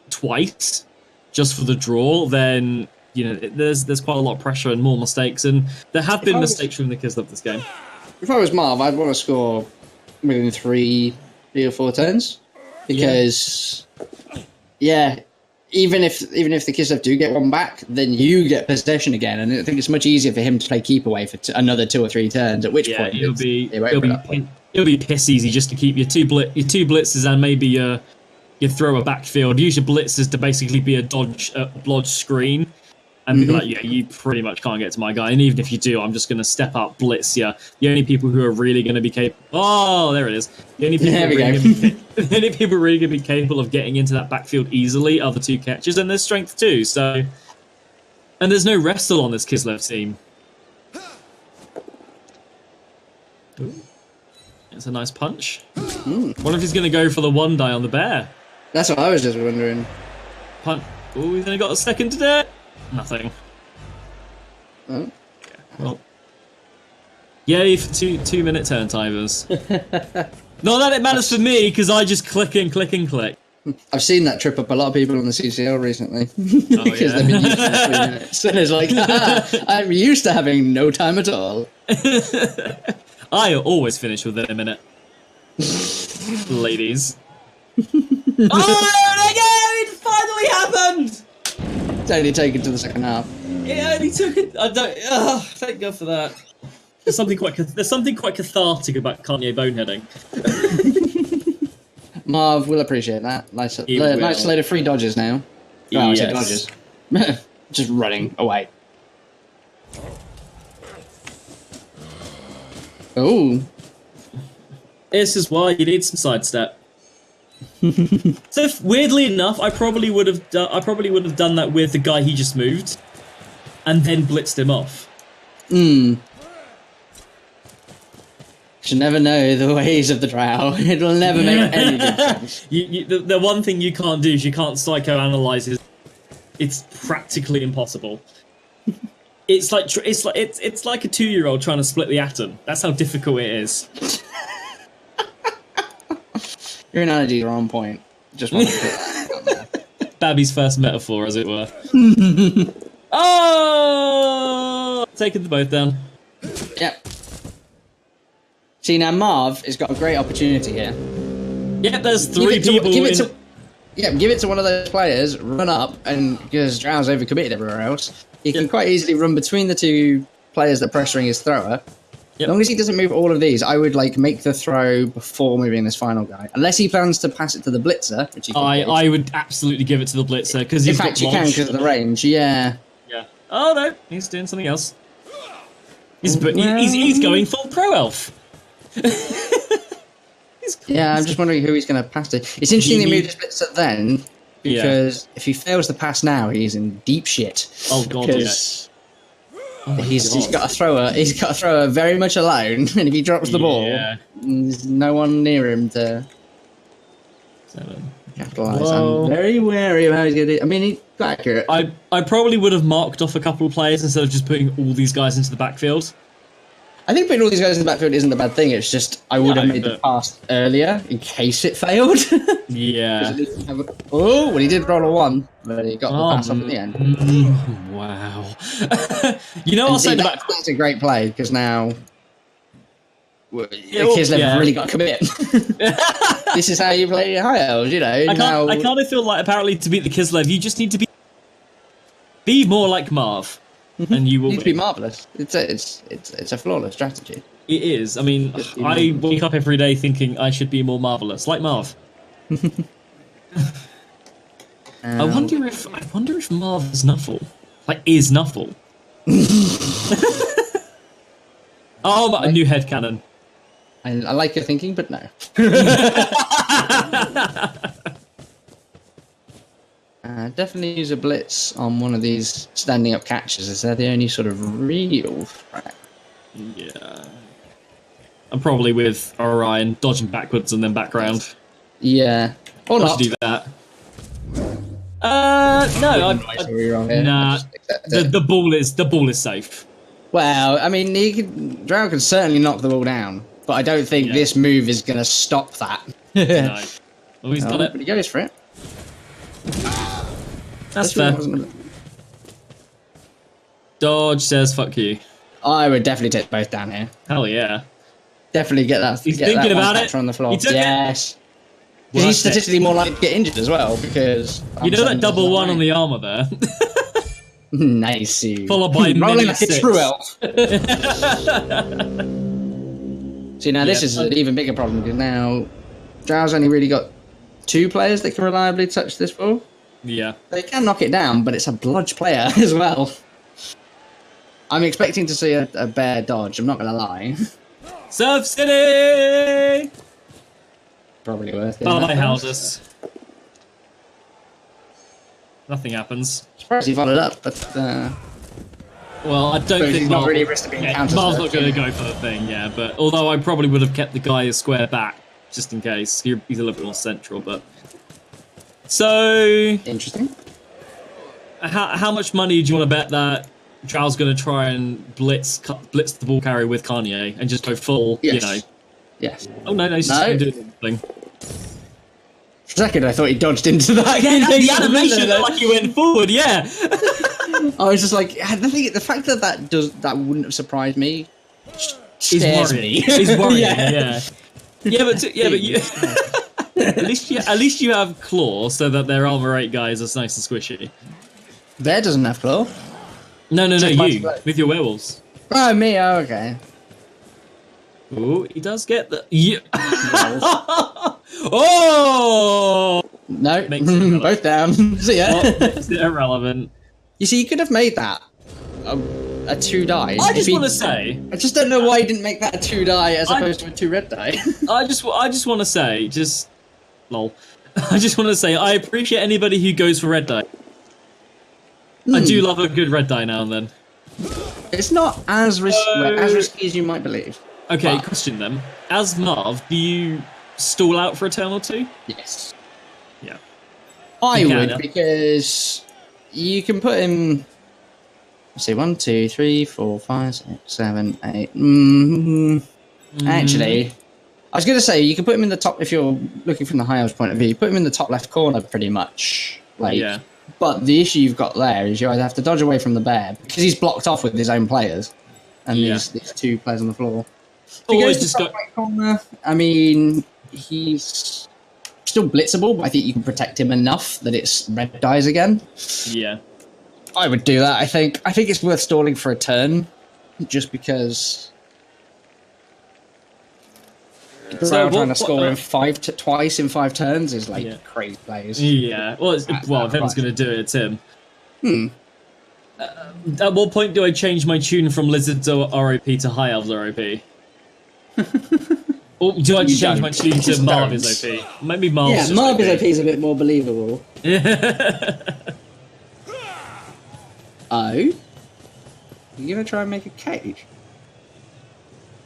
twice just for the draw, then there's quite a lot of pressure and more mistakes, and there have been mistakes from the Kislev this game. If I was Marv, I'd want to score within 3 or 4 turns, because even if the Kislev do get 1 back, then you get possession again, and I think it's much easier for him to play keep away for another 2 or 3 turns. At which point it'll be piss easy just to keep your two blitzes and maybe your thrower backfield. Use your blitzes to basically be a blodge screen, and be like, you pretty much can't get to my guy. And even if you do, I'm just going to step up, blitz you. The only people who are really going to be capable... Oh, there it is. The only people who are really going to be capable of getting into that backfield easily are the 2 catches, and there's strength too. So, and there's no wrestle on this Kislev team. Ooh. It's a nice punch. What if he's going to go for the 1 die on the bear? That's what I was just wondering. Punch. Oh, he's only got a second to do it. Nothing. Oh. Yeah, well. Yay for 2-minute turn timers. Not that it matters for me, because I just click and click and click. I've seen that trip up a lot of people on the CCL recently. Because they've been used to 3 minutes. And it's like, I'm used to having no time at all. I always finish within a minute. Ladies. Oh, it finally happened! It's only taken to the second half. It only took it. I don't. Thank God for that. There's something quite cathartic about Kanye boneheading. Marv will appreciate that. Nice load of free dodges now. Oh, yes. I said dodges. Just running away. Oh. This is why you need some sidestep. So weirdly enough, I probably would have done that with the guy he just moved, and then blitzed him off. You never know the ways of the Drow. It'll never make any difference. The one thing you can't do is you can't psychoanalyze his. It's practically impossible. It's like a 2-year-old trying to split the atom. That's how difficult it is. Your analogies are on point. Just want to put Babby's first metaphor, as it were. Oh! Taking the both down. Yep. See, now Marv has got a great opportunity here. Yeah, there's three people give it to one of those players, run up, and because Drow's overcommitted everywhere else, he can quite easily run between the two players that are pressuring his thrower. As long as he doesn't move all of these, I would like make the throw before moving this final guy. Unless he plans to pass it to the blitzer, which he I would absolutely give it to the blitzer because in fact you can because of the range. Yeah. Yeah. Oh no, he's doing something else. He's going full pro elf. Yeah, I'm just wondering who he's going to pass to. It's interesting they moved his blitzer then, because if he fails to pass now, he's in deep shit. Oh god, because he's got a thrower. He's got a thrower very much alone, and if he drops the ball, there's no one near him to capitalize. Whoa. I'm very wary of how he's going to do. I mean, he's accurate. I probably would have marked off a couple of players instead of just putting all these guys into the backfield. I think putting all these guys in the backfield isn't a bad thing. It's just I would have made the pass earlier in case it failed. Yeah. Oh, well, he did roll a 1, but he got the pass off at the end. Wow. You know what I'm about? That's a great play because now Kislev have really got to commit. This is how you play high elves, you know. I kind of feel like apparently to beat the Kislev, you just need to be more like Marv. And you will need to be marvelous. It's a flawless strategy. It is. I mean, I wake up every day thinking I should be more marvelous, like Marv. I wonder if Marv is Nuffle. Like, is Nuffle? Oh, a new headcanon. I like your thinking, but no. Definitely use a blitz on one of these standing up catches. Is that the only sort of real threat? Yeah. I'm probably with Orion, dodging backwards and then back round. Yeah. Or not. Do that. No. The ball is safe. Well, I mean, Drow can certainly knock the ball down, but I don't think this move is going to stop that. No. Oh, he's done it. But he goes for it. That's fair. Dodge says fuck you. I would definitely take both down here. Hell yeah. Definitely get that. He's thinking about it. On the floor. Yes. Because he's statistically more likely to get injured as well. Because you know that double 1 on the armor there. Nice. Followed by rolling like a true elf. See, now this is an even bigger problem because now Drow's only really got 2 players that can reliably touch this ball. Yeah. They can knock it down, but it's a bludge player as well. I'm expecting to see a bear dodge, I'm not going to lie. Surf City! Probably worth it. Bye houses. Nothing happens. Surprised he followed up, but... well, I don't think he's not really risking being counter. Marv's not going to go for the thing, yeah, but although I probably would have kept the guy a square back, just in case. He's a little bit more central, but... So... Interesting. How much money do you want to bet that Drow's going to try and blitz the ball carrier with Kanye and just go full, you know? Yes. Oh, no, he's just going to do the thing. For a second, I thought he dodged into that. Yeah, the animation looked like he went forward, yeah. I was just like, the fact that wouldn't have surprised me scares me. He's worrying, yeah. But you... at least you have claw, so that their armor 8 guys are nice and squishy. Bear doesn't have claw. No, you with your werewolves. Oh, me. Oh, okay. Oh, he does get the. Yeah. Oh no, both down. See ya. Makes it irrelevant. You see, you could have made that a 2 die. I just want to say. I just don't know why he didn't make that a 2 die as opposed to a 2 red die. I just want to say, lol. I just want to say, I appreciate anybody who goes for red die. I do love a good red die now and then. It's not as risky as you might believe. Okay, question then. As Marv, do you stall out for a turn or 2? Yes. Yeah. I would, because you can put him... Let's see, 1, 2, 3, 4, 5, 6, 7, 8... Actually, I was going to say, you can put him in the top, if you're looking from the high elves point of view, put him in the top left corner pretty much. Yeah. But the issue you've got there is you either have to dodge away from the bear, because he's blocked off with his own players, and these two players on the floor. If he Always goes to just top right corner, I mean, he's still blitzable, but I think you can protect him enough that it's red dies again. Yeah. I would do that, I think. I think it's worth stalling for a turn, just because... So trying to score in twice in 5 turns is like crazy plays. Yeah. Well, if anyone's going to do it, it's him. At what point do I change my tune from Lizards ROP to High Elves ROP? Or do I change my tune to Marv is OP? Maybe Marv. Yeah, Marv is OP is a bit more believable. Oh? You're gonna try and make a cage?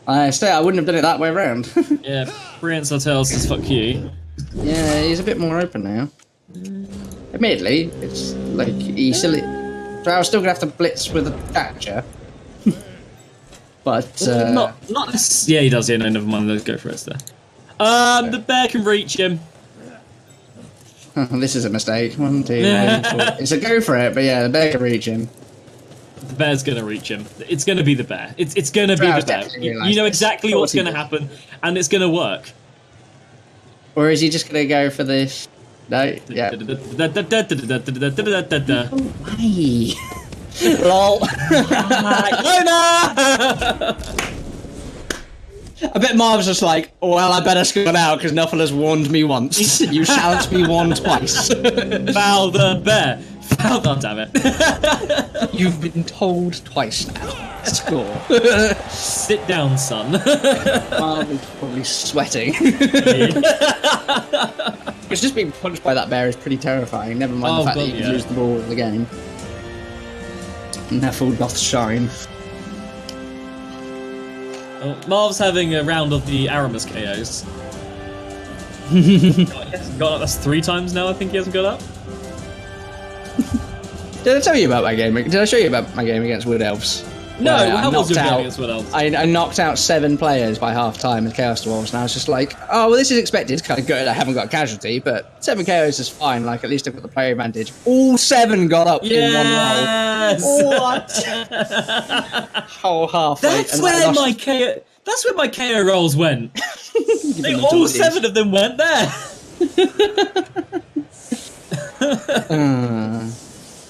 I wouldn't have done it that way around. Yeah, Prehensile Tails says fuck you. Yeah, he's a bit more open now. Admittedly, it's like he's still. So I was still gonna have to blitz with a catcher. But not. Yeah, he does. Yeah, no, never mind. Let's go for it. There. The bear can reach him. This is a mistake. 1, 2, 3, 4. It's a go for it, but yeah, the bear can reach him. The bear's gonna reach him. It's gonna be the bear. It's gonna be the bear. You know exactly what's gonna happen, and it's gonna work. Or is he just gonna go for this? No. Yeah. Why? Lol. I bet Marv's just like, well, I better score now because Nuffle has warned me once. You shan't be warned twice. Foul the bear. Foul. Oh, damn it. You've been told twice now. Score. Sit down, son. Marv is probably sweating. Because just being punched by that bear is pretty terrifying. Never mind the fact that you can lose the ball in the game. Nuffle doth shine. Oh, Marv's having a round of the Aramis KOs. He hasn't got up. That's 3 times now. I think he hasn't got up. Did I tell you about my game? Did I show you about my game against Wood Elves? No, how was your game against Wood Elves? I knocked out 7 players by half time in Chaos Dwarves, and I was just like, oh, well, this is expected. It's kind of good. I haven't got a casualty, but 7 KOs is fine. Like, at least I've got the player advantage. All 7 got up in one roll. What? Whole halfway. That's where my KO rolls went. All 7 of them went there.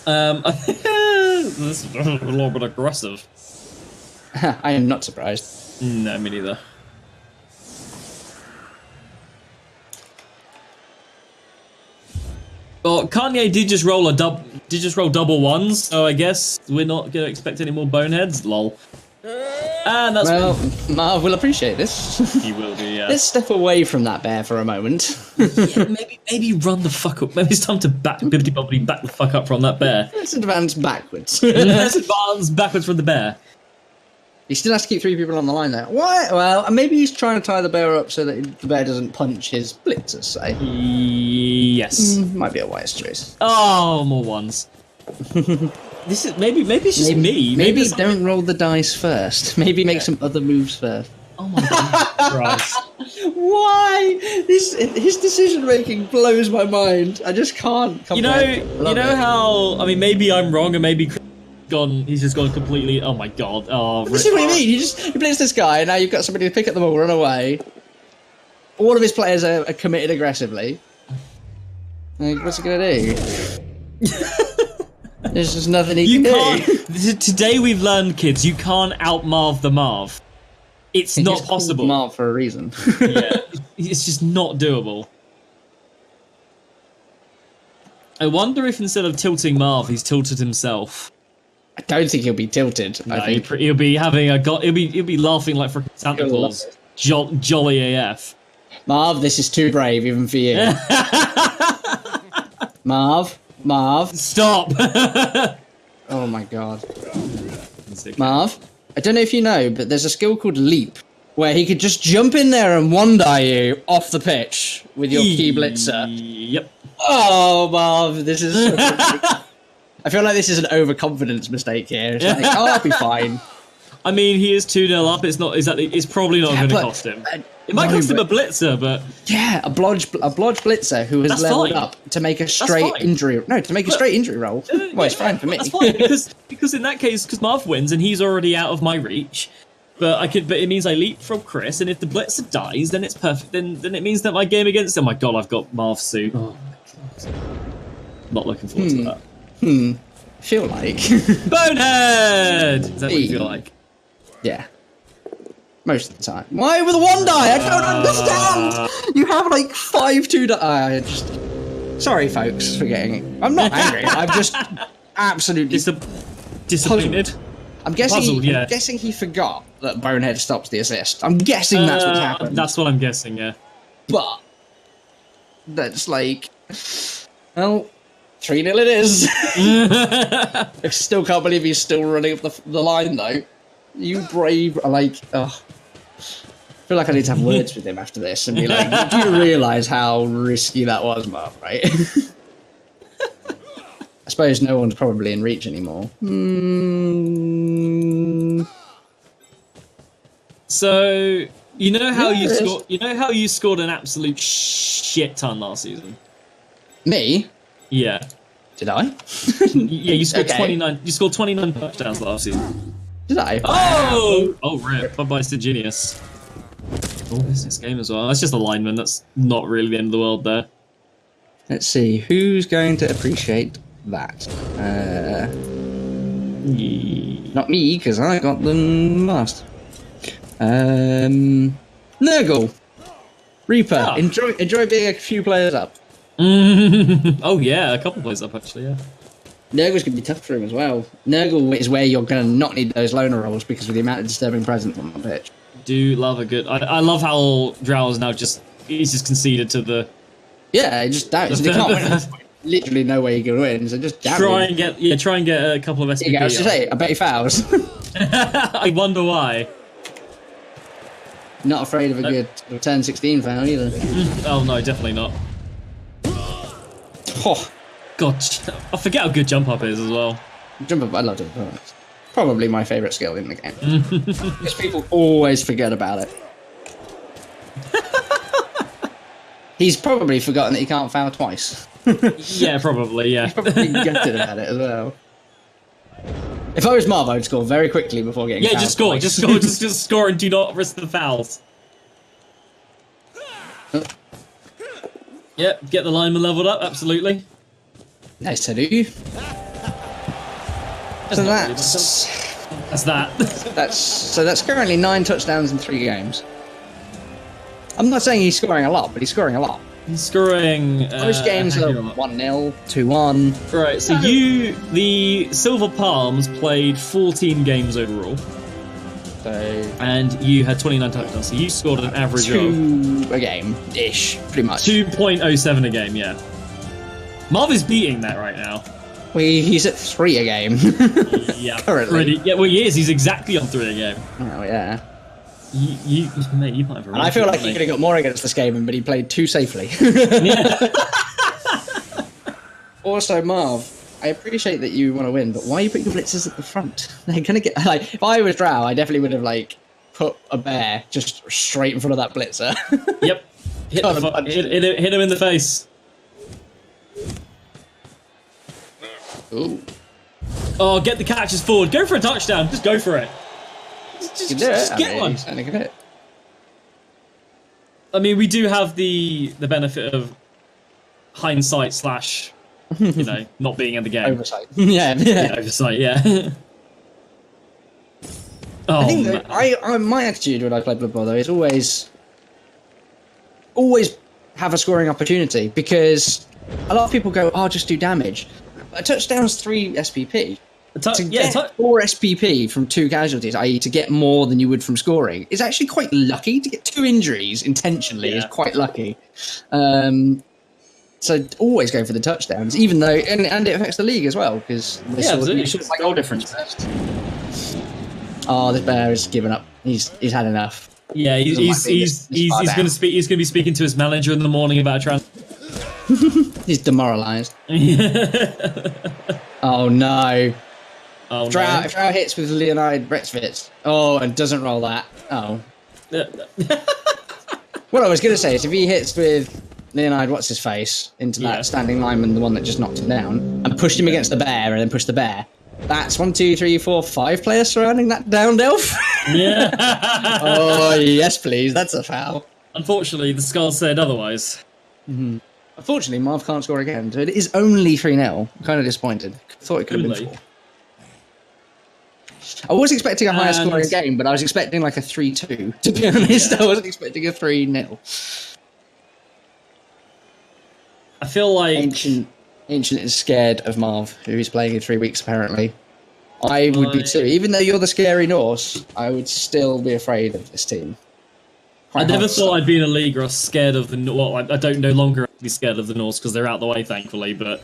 I think this is a little bit aggressive. I am not surprised. No, me neither. Well, Kanye did just roll double ones, so I guess we're not gonna expect any more boneheads. Lol. And that's Marv will appreciate this. He will do, yeah. Let's step away from that bear for a moment. Yeah, maybe run the fuck up. Maybe it's time to bibbidi bobbidi back the fuck up from that bear. Let's advance backwards. Let's advance backwards from the bear. He still has to keep 3 people on the line there. Why? Well, maybe he's trying to tie the bear up so that the bear doesn't punch his blitzers, say. Yes. Might be a wise choice. Oh, more ones. This is maybe it's just me. Maybe don't roll the dice first. Maybe make some other moves first. Oh my god, Christ. Why? His decision making blows my mind. I just can't. You know how? I mean, maybe I'm wrong, and maybe he's just gone completely. Oh my god. Oh. See what you mean? You blitz this guy, and now you've got somebody to pick up the ball, run away. All of his players are committed aggressively. Like, what's he gonna do? There's just nothing he can do. Today we've learned, kids, you can't out-Marv the Marv. It's not possible. Marv for a reason. Yeah, it's just not doable. I wonder if instead of tilting Marv, he's tilted himself. I don't think he'll be tilted. No, I think he'll be having he'll be laughing like freaking Santa Claus. Jolly AF. Marv, this is too brave even for you. Marv. Stop! Oh my god. Marv, I don't know if you know, but there's a skill called Leap, where he could just jump in there and one-die you off the pitch with your key blitzer. Yep. Oh, Marv, this is so I feel like this is an overconfidence mistake here. It's like, oh, I'll be fine. I mean, he is 2-0 up. It's not exactly. It's probably not going to cost him. It might cost him a blitzer, but yeah, a blodge blitzer who has leveled up to make a straight injury. No, to make a straight injury roll. Well, it's fine for me. That's fine because in that case, because Marv wins and he's already out of my reach. But it means I leap from Chris, and if the blitzer dies, then it's perfect. Then it means that my game against him. Oh my god, I've got Marv's suit. Oh my god. Not looking forward to that. Feel like Bonehead. Is that what you feel like? Yeah. Most of the time. Why with one die? I don't understand. You have like 5 2 die. Sorry, folks, for getting it. I'm not angry. I'm just absolutely disappointed. I'm guessing. Puzzled, yeah. I'm guessing he forgot that Bonehead stops the assist. I'm guessing that's what's happened. That's what I'm guessing. Yeah. But that's like, well, 3-0 it is. I still can't believe he's still running up the line though. You brave, like, oh. I feel like I need to have words with him after this and be like, do you realise how risky that was, Marv, right? I suppose no one's probably in reach anymore. So, you know how you scored an absolute shit ton last season? Me? Yeah. Did I? Yeah, you scored 29. You scored 29 touchdowns last season. Did I? Oh, rip. Bye-bye to Genius. Oh, business game as well. That's just a lineman. That's not really the end of the world there. Let's see. Who's going to appreciate that? Not me, because I got them last. Nurgle. Reaper. Oh. Enjoy being a few players up. Oh, yeah. A couple players up, actually, yeah. Nurgle's going to be tough for him as well. Nurgle is where you're going to not need those loner rolls because of the amount of disturbing presence on the pitch. Do love a good... I love how Drow's now he's just conceded to the... Yeah, just damn it. They can't win. There's literally no way you can win, so just damn try and get a couple of SPP. I was say, I bet he fouls. I wonder why. Not afraid of a good turn 16 foul either. Oh no, definitely not. Oh. God, I forget how good jump up is as well. Jump up, I love jump up. Probably my favourite skill in the game. Because people always forget about it. He's probably forgotten that he can't foul twice. Yeah, probably, yeah. He's probably gutted about it as well. If I was Marv, I would score very quickly before getting fouled. Just score, just score and do not risk the fouls. Yep, get the lineman leveled up, absolutely. Nice to do. So that's currently 9 touchdowns in 3 games. I'm not saying he's scoring a lot, but he's scoring a lot. He's scoring... Most games are 1-0, 2-1. Right, so the Silver Palms played 14 games overall. So, and you had 29 touchdowns, so you scored an average of... 2 a game-ish, pretty much. 2.07 a game, yeah. Marv is beating that right now. He's at 3 a game. Yeah, currently. Yeah, well, he is. He's exactly on 3 a game. Oh, yeah. Mate, you might have a I feel like he could have got more against this game, but he played too safely. Yeah. Also, Marv, I appreciate that you want to win, but why you put your blitzers at the front? They're gonna get like. If I was Drow, I definitely would have like put a bear just straight in front of that blitzer. Yep. Hit him in the face. Ooh. Oh, get the catches forward. Go for a touchdown. Just go for it. Just get one. I mean, we do have the benefit of hindsight / not being in the game. Oversight. Yeah, oversight, yeah. I think my attitude when I play Blood Bowl, though, is always have a scoring opportunity, because a lot of people go, oh, just do damage. A touchdown's 3 SPP. To get 4 SPP from 2 casualties, i.e. to get more than you would from scoring, is actually quite lucky. To get 2 injuries intentionally is quite lucky. So always go for the touchdowns, even though, and it affects the league as well, because it's like goal difference first. Oh, this bear has given up. He's had enough. Yeah, he's going to be speaking to his manager in the morning about a transfer. He's demoralised. Oh no. Oh, Drow, no. if Drow hits with Leonid Brexvitz, and doesn't roll that, What I was going to say is if he hits with Leonid what's-his-face into that standing lineman, the one that just knocked him down, and pushed him against the bear and then pushed the bear, that's 1, 2, 3, 4, 5 players surrounding that downed elf. Yeah. Oh, yes, please. That's a foul. Unfortunately, the skull said otherwise. Mm-hmm. Unfortunately, Marv can't score again, so it is only 3-0. I'm kind of disappointed. Thought it could have been 4. I was expecting a higher scoring game, but I was expecting like a 3-2, to be honest. I wasn't expecting a 3-0. I feel like... Ancient is scared of Marv, who he's playing in 3 weeks, apparently. I would be too. Even though you're the scary Norse, I would still be afraid of this team. I never thought I'd be in a league where I was scared of the... Well, I don't no longer be scared of the Norse because they're out the way, thankfully, but...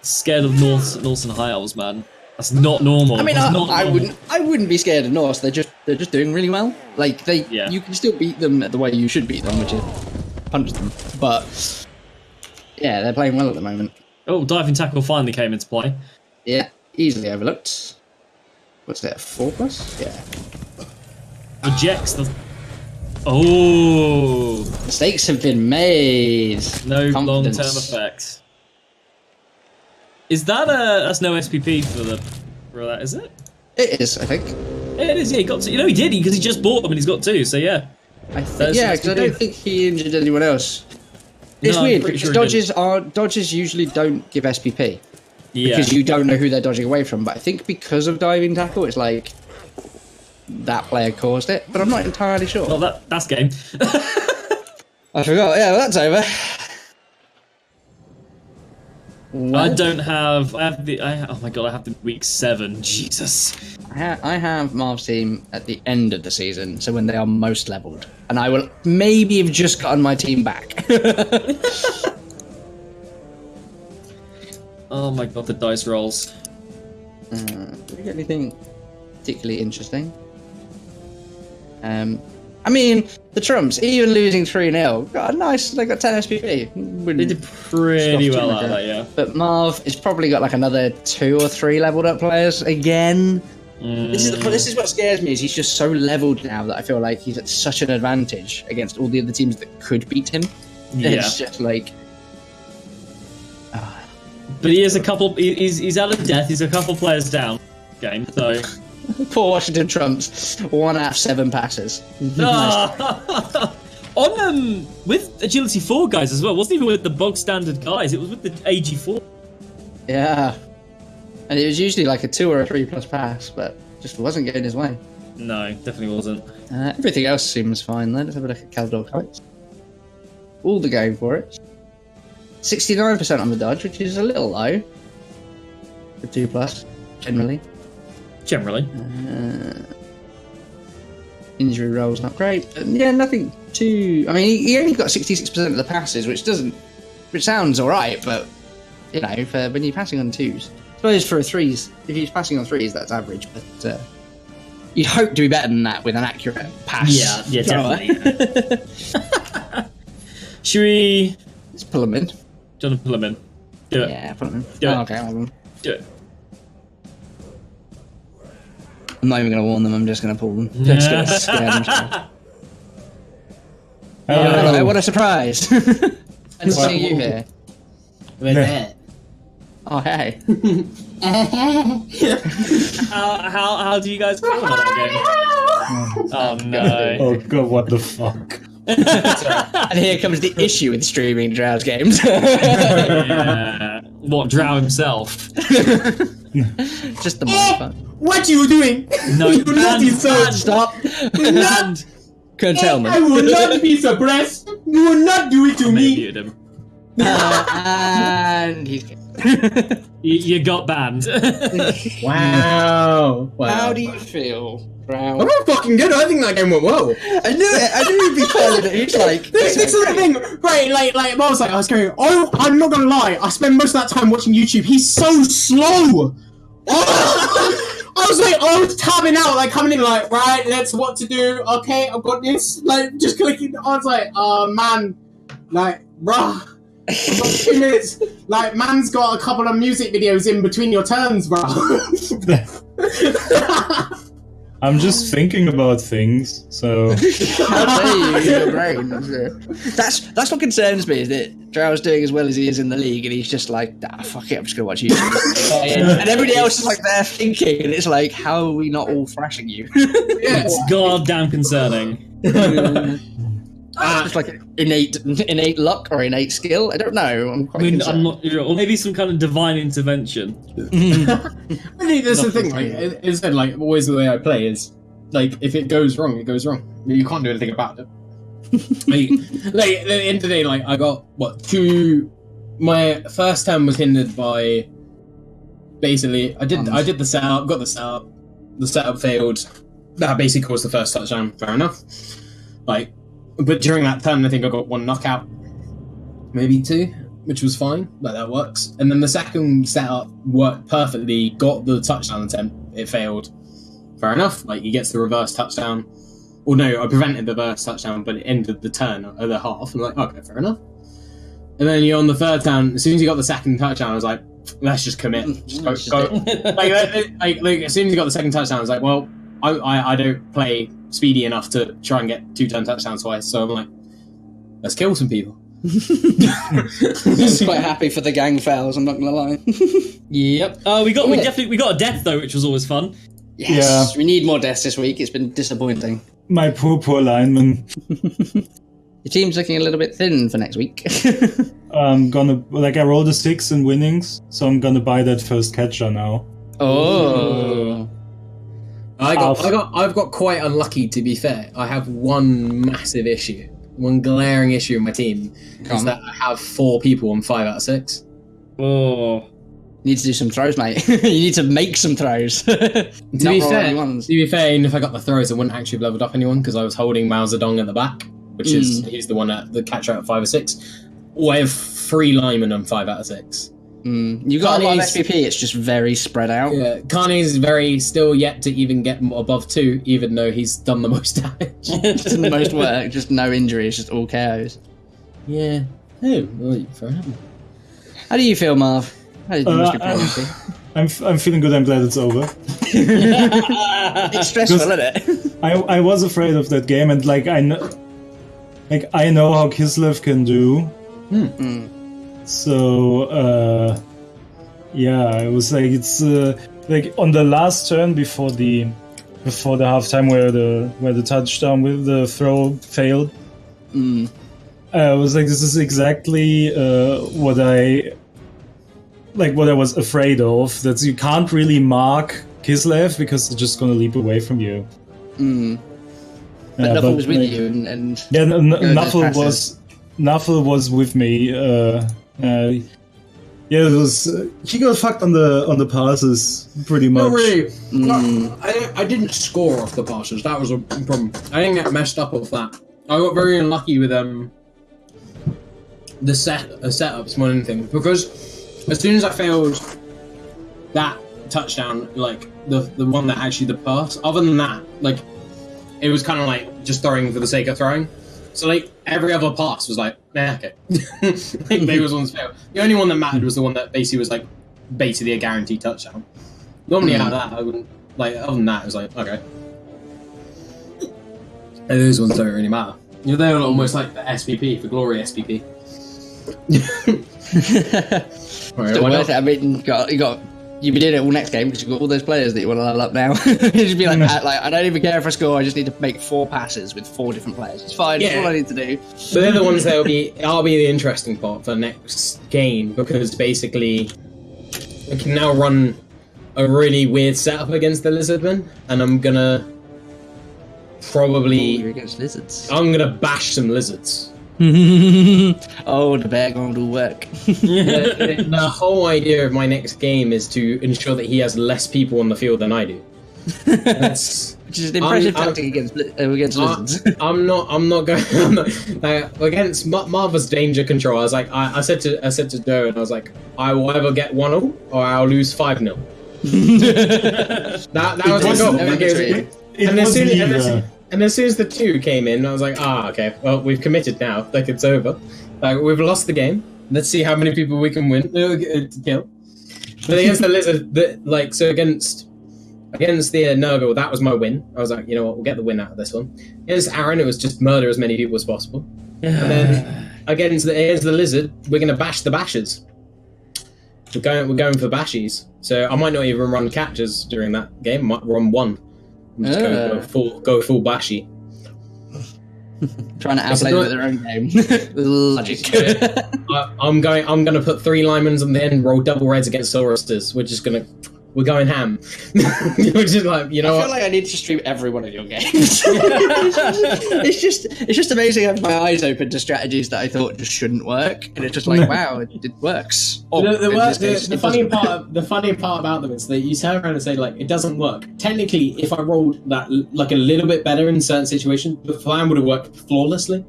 Scared of Norse and High Elves, man. That's not normal. I mean, I wouldn't be scared of Norse. They're just doing really well. Like you can still beat them the way you should beat them, which is punch them. But yeah, they're playing well at the moment. Oh, diving tackle finally came into play. Yeah, easily overlooked. What's that? 4+? Yeah. Rejects the. Oh. Mistakes have been made. No long-term effects. Is that that's no SPP for that, is it? It is, I think. It is, yeah, he got 2. You know he did, because he just bought them and he's got 2, so yeah. Yeah, because I don't think he injured anyone else. It's weird, because dodges usually don't give SPP. Yeah. Because you don't know who they're dodging away from, but I think because of diving tackle, it's like that player caused it, but I'm not entirely sure. Well, that's game. I forgot, yeah, well, that's over. Well, I don't have. oh my god! I have the week 7. Jesus. I have Marv's team at the end of the season, so when they are most leveled, and I will maybe have just gotten my team back. Oh my god! The dice rolls. Did we get anything particularly interesting? I mean, the Trumps, even losing 3-0, got a nice, they got 10 SPP. They did pretty well out of that, yeah. But Marv has probably got like another 2 or 3 leveled up players again. This is what scares me, is he's just so leveled now that I feel like he's at such an advantage against all the other teams that could beat him. Yeah. It's just like... But he is a couple, he's out of death, he's a couple players down game, so... Poor Washington Trumps, 1 out of 7 passes. On with Agility 4 guys as well, it wasn't even with the bog standard guys, it was with the AG4. Yeah, and it was usually like a 2 or a 3+ pass, but just wasn't getting his way. No, definitely wasn't. Everything else seems fine then. Let's have a look at Caldor Kites. All the game for it. 69% on the dodge, which is a little low for 2+, generally. Generally. Injury rolls not great, but yeah, nothing too. I mean, he only got 66% of the passes, which sounds alright, but you know, for when you're passing on 2s, I suppose for a 3s, if he's passing on 3s, that's average. But you'd hope to be better than that with an accurate pass. Yeah, definitely. Should we? Let's pull him in. Do you want to pull him in? Do it. Yeah, pull him in. Do it. Okay, I'll have him. Do it. I'm not even going to warn them, I'm just going to pull them. Just going to scare them. Hello, what a surprise! And seeing you here. With it. Oh, hey. How do you guys feel about that game? Oh no. Oh god, what the fuck? And here comes the issue with streaming Drow's games. Yeah. What, Drow himself? Just the microphone. What are you doing? No, you will not be so. Stop. And Couldn't tell me. I will not be suppressed. You will not do it to me. muted him. And he's You got banned. Wow. How do you feel, Drow? I'm not fucking good. I think that game went well. I knew it. I knew he'd be fine. He's like, This is the thing, right? Like I was going. Oh, I'm not gonna lie. I spend most of that time watching YouTube. He's so slow. Oh! I was tabbing out, like coming in, like right, let's what to do. Okay, I've got this. Like just clicking. I was like, oh man, like bruh. I've got 2 minutes. Like, man's got a couple of music videos in between your turns, bro. I'm just thinking about things, so... Your brain. That's what concerns me, is that Drow's doing as well as he is in the league, and he's just like, ah, fuck it, I'm just going to watch YouTube. And everybody else is like there thinking, and it's like, how are we not all thrashing you? It's goddamn concerning. It's just like innate luck or innate skill. I don't know. I'm not sure. Or maybe some kind of divine intervention. I think that's the thing. Like, it's like always the way I play is like if it goes wrong, it goes wrong. You can't do anything about it. like at the end of the day, like I got my first turn was hindered by basically I did the setup, got the setup failed. That basically caused the first touchdown. Fair enough. Like. But during that turn, I think I got 1 knockout, maybe 2, which was fine. Like that works. And then the second setup worked perfectly. Got the touchdown attempt. It failed. Fair enough. Like he gets the reverse touchdown. Or no, I prevented the reverse touchdown, but it ended the turn at the half. I'm like, okay, fair enough. And then you're on the third turn. As soon as you got the second touchdown, I was like, let's just commit. Just go. like as soon as you got the second touchdown, I was like, well, I don't play speedy enough to try and get 2-turn touchdowns twice, so I'm like, let's kill some people. I'm quite happy for the gang fails, I'm not gonna lie. Yep. We got a death though, which was always fun. Yes, we need more deaths this week. It's been disappointing. My poor lineman. Your team's looking a little bit thin for next week. I'm gonna I rolled a 6 in winnings, so I'm gonna buy that first catcher now. Oh. I've got quite unlucky, to be fair. I have one massive issue, one glaring issue in my team, is that I have 4 people on 5 out of 6. Oh, you need to do some throws, mate. You need to make some throws. To be fair, even if I got the throws, I wouldn't actually have leveled up anyone because I was holding Mao Zedong at the back, which is he's the one at the catcher at 5 or 6. Or I have 3 linemen on 5 out of 6. You've got a lot of SPP, it's just very spread out. Yeah, Carney's is very still yet to even get above 2, even though he's done the most damage. Just the most work, just no injuries, just all KOs. Yeah. Oh, well, fair enough. How do you feel, Marv? You must be pretty happy. I'm feeling good, I'm glad it's over. It's stressful, isn't it? I was afraid of that game, and I know how Kislev can do. So, yeah, it was like, it's on the last turn before the halftime where the touchdown with the throw failed. I was like, this is exactly what I was afraid of. That you can't really mark Kislev because it's just gonna leap away from you. But Nuffle was with you, and yeah, Nuffle was with me. Yeah, it was. He got fucked on the passes pretty much. Not really. I didn't score off the passes. That was a problem. I didn't get messed up off that. I got very unlucky with the setups more than anything, because as soon as I failed that touchdown, like the one that actually the pass, other than that, like it was kind of like just throwing for the sake of throwing. So like every other pass was like, okay. Like they was ones failed. The only one that mattered was the one that basically was like basically a guaranteed touchdown. Normally out of that I wouldn't like. Other than that, it was like okay. And those ones don't really matter. You know, they're almost like the SPP for Glory SPP. Still worth it. I mean, you'll be doing it all next game because you've got all those players that you want to level up now. You just be like, I don't even care if I score. I just need to make 4 passes with 4 different players. It's fine. That's all I need to do. So they're the ones that'll be the interesting part for the next game, because basically I can now run a really weird setup against the Lizardmen, and I'm gonna probably you're against lizards. I'm gonna bash some lizards. Oh, the bear gonna do work. The whole idea of my next game is to ensure that he has less people on the field than I do. Which is an impressive tactic against lizards. I'm not going against Marva's danger control. I was like, I said to Joe, and I was like, I will either get 1-0 or I'll lose 5-0. that was my goal. And as soon as the 2 came in, I was like, okay, well, we've committed now. Like, it's over. We've lost the game. Let's see how many people we can win. Kill. But against the lizard, against the Nurgle, that was my win. I was like, you know what, we'll get the win out of this one. Against Aaron, it was just murder as many people as possible. And then against the lizard, we're gonna bash the bashers. We're going for bashies. So I might not even run catches during that game. I might run one. I'm just go full bashy. Trying to outplay them at their own game. Logic. I'm going to put 3 linemen on the end, roll double reds against Saurusters. We're going ham. We're just like, you know I feel like I need to stream every one of your games. it's just amazing having my eyes open to strategies that I thought just shouldn't work, and it's just like, wow, it works. The funny part about them is that you turn around and say like, it doesn't work. Technically, if I rolled that like a little bit better in certain situations, the plan would have worked flawlessly.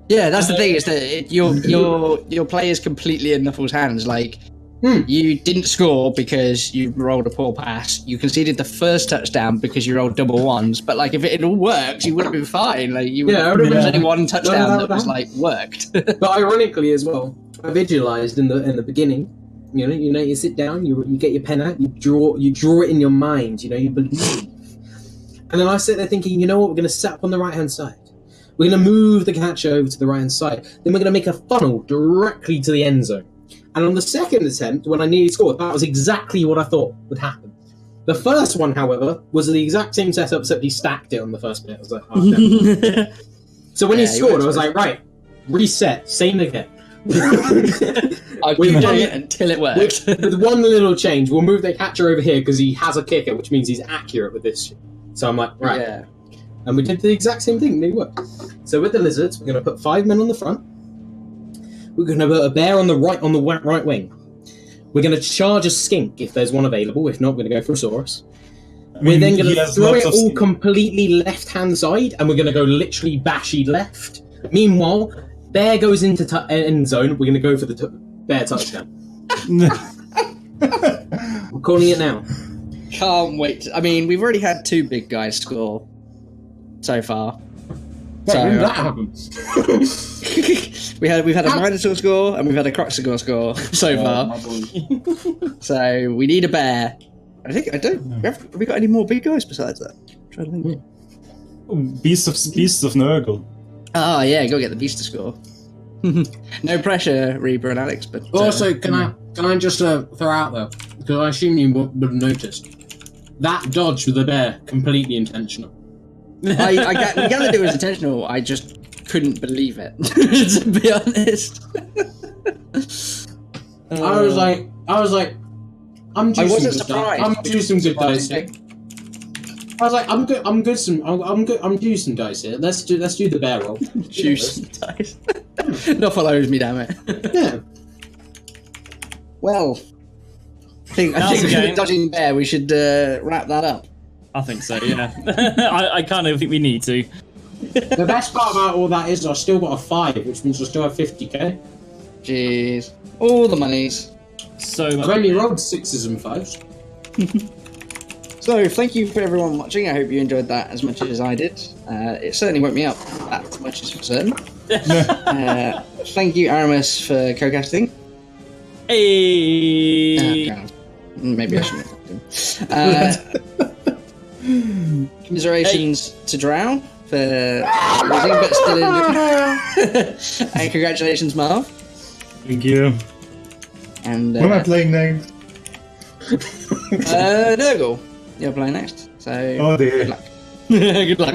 Yeah, that's the thing, is that your play is completely in Nuffle's hands. Like, you didn't score because you rolled a poor pass. You conceded the first touchdown because you rolled double ones. But like, if it had all worked, you would have been fine. Like, there's only one touchdown that was like worked. But ironically as well, I visualized in the beginning. You know, you sit down, you get your pen out, you draw it in your mind. You know, you believe. And then I sit there thinking, you know what, we're going to set up on the right hand side. We're going to move the catcher over to the right hand side. Then we're going to make a funnel directly to the end zone. And on the second attempt, when I nearly scored, that was exactly what I thought would happen. The first one, however, was the exact same setup, except he stacked it on the first bit. I was like, oh, no. So when he scored, I was like, right, reset, same again. I'll keep doing it until it works. With one little change, we'll move the catcher over here because he has a kicker, which means he's accurate with this shit. So I'm like, right. Yeah. And we did the exact same thing, and it worked. So with the lizards, we're going to put 5 men on the front. We're going to put a bear on the right wing. We're going to charge a skink if there's one available. If not, we're going to go for a Saurus. We're then going to throw it all completely left-hand side, and we're going to go literally bashy left. Meanwhile, bear goes into end zone. We're going to go for the bear touchdown. We're calling it now. Can't wait. I mean, we've already had 2 big guys score so far. When did that happen? we've had a Minotaur score and we've had a Croxagore score so far. So we need a bear. Have we got any more big guys besides that? I'm trying to think. Beast of Nurgle. Oh yeah, go get the beast to score. No pressure, Reaper and Alex. But also, can I just throw out though, because I assume you would have noticed that dodge with the bear completely intentional. I gathered it was intentional. I just couldn't believe it, to be honest. I was like, I'm juicing good dice here. I was like, I'm juicing dice here. Let's do the bear roll. Juicing dice. Not follows me, damn it. Yeah. Well, I think dodging bear. We should wrap that up. I think so, yeah. I kind of think we need to. The best part about all that is I've still got a 5, which means I still have 50k. Jeez. All the monies. So much. I've only rolled 6s and 5s. So, thank you for everyone watching. I hope you enjoyed that as much as I did. It certainly woke me up, that much is for certain. Thank you, Aramis, for co-casting. Hey! Maybe I shouldn't have talked to him. Commiserations to Drow for losing, but still in. And congratulations, Marv. Thank you. And what am I playing next? Nurgle, you're playing next. So good luck. Good luck.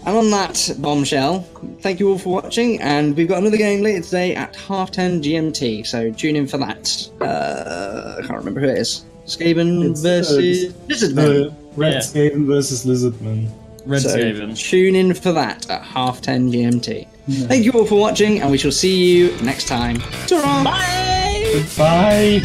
And on that bombshell, thank you all for watching, and we've got another game later today at 10:30 GMT. So tune in for that. I can't remember who it is. Skaven versus Lizardman. Red Skaven versus Lizardman. Red Skaven. Tune in for that at 10:30 GMT. Yeah. Thank you all for watching, and we shall see you next time. Ta-ra! Bye! Bye!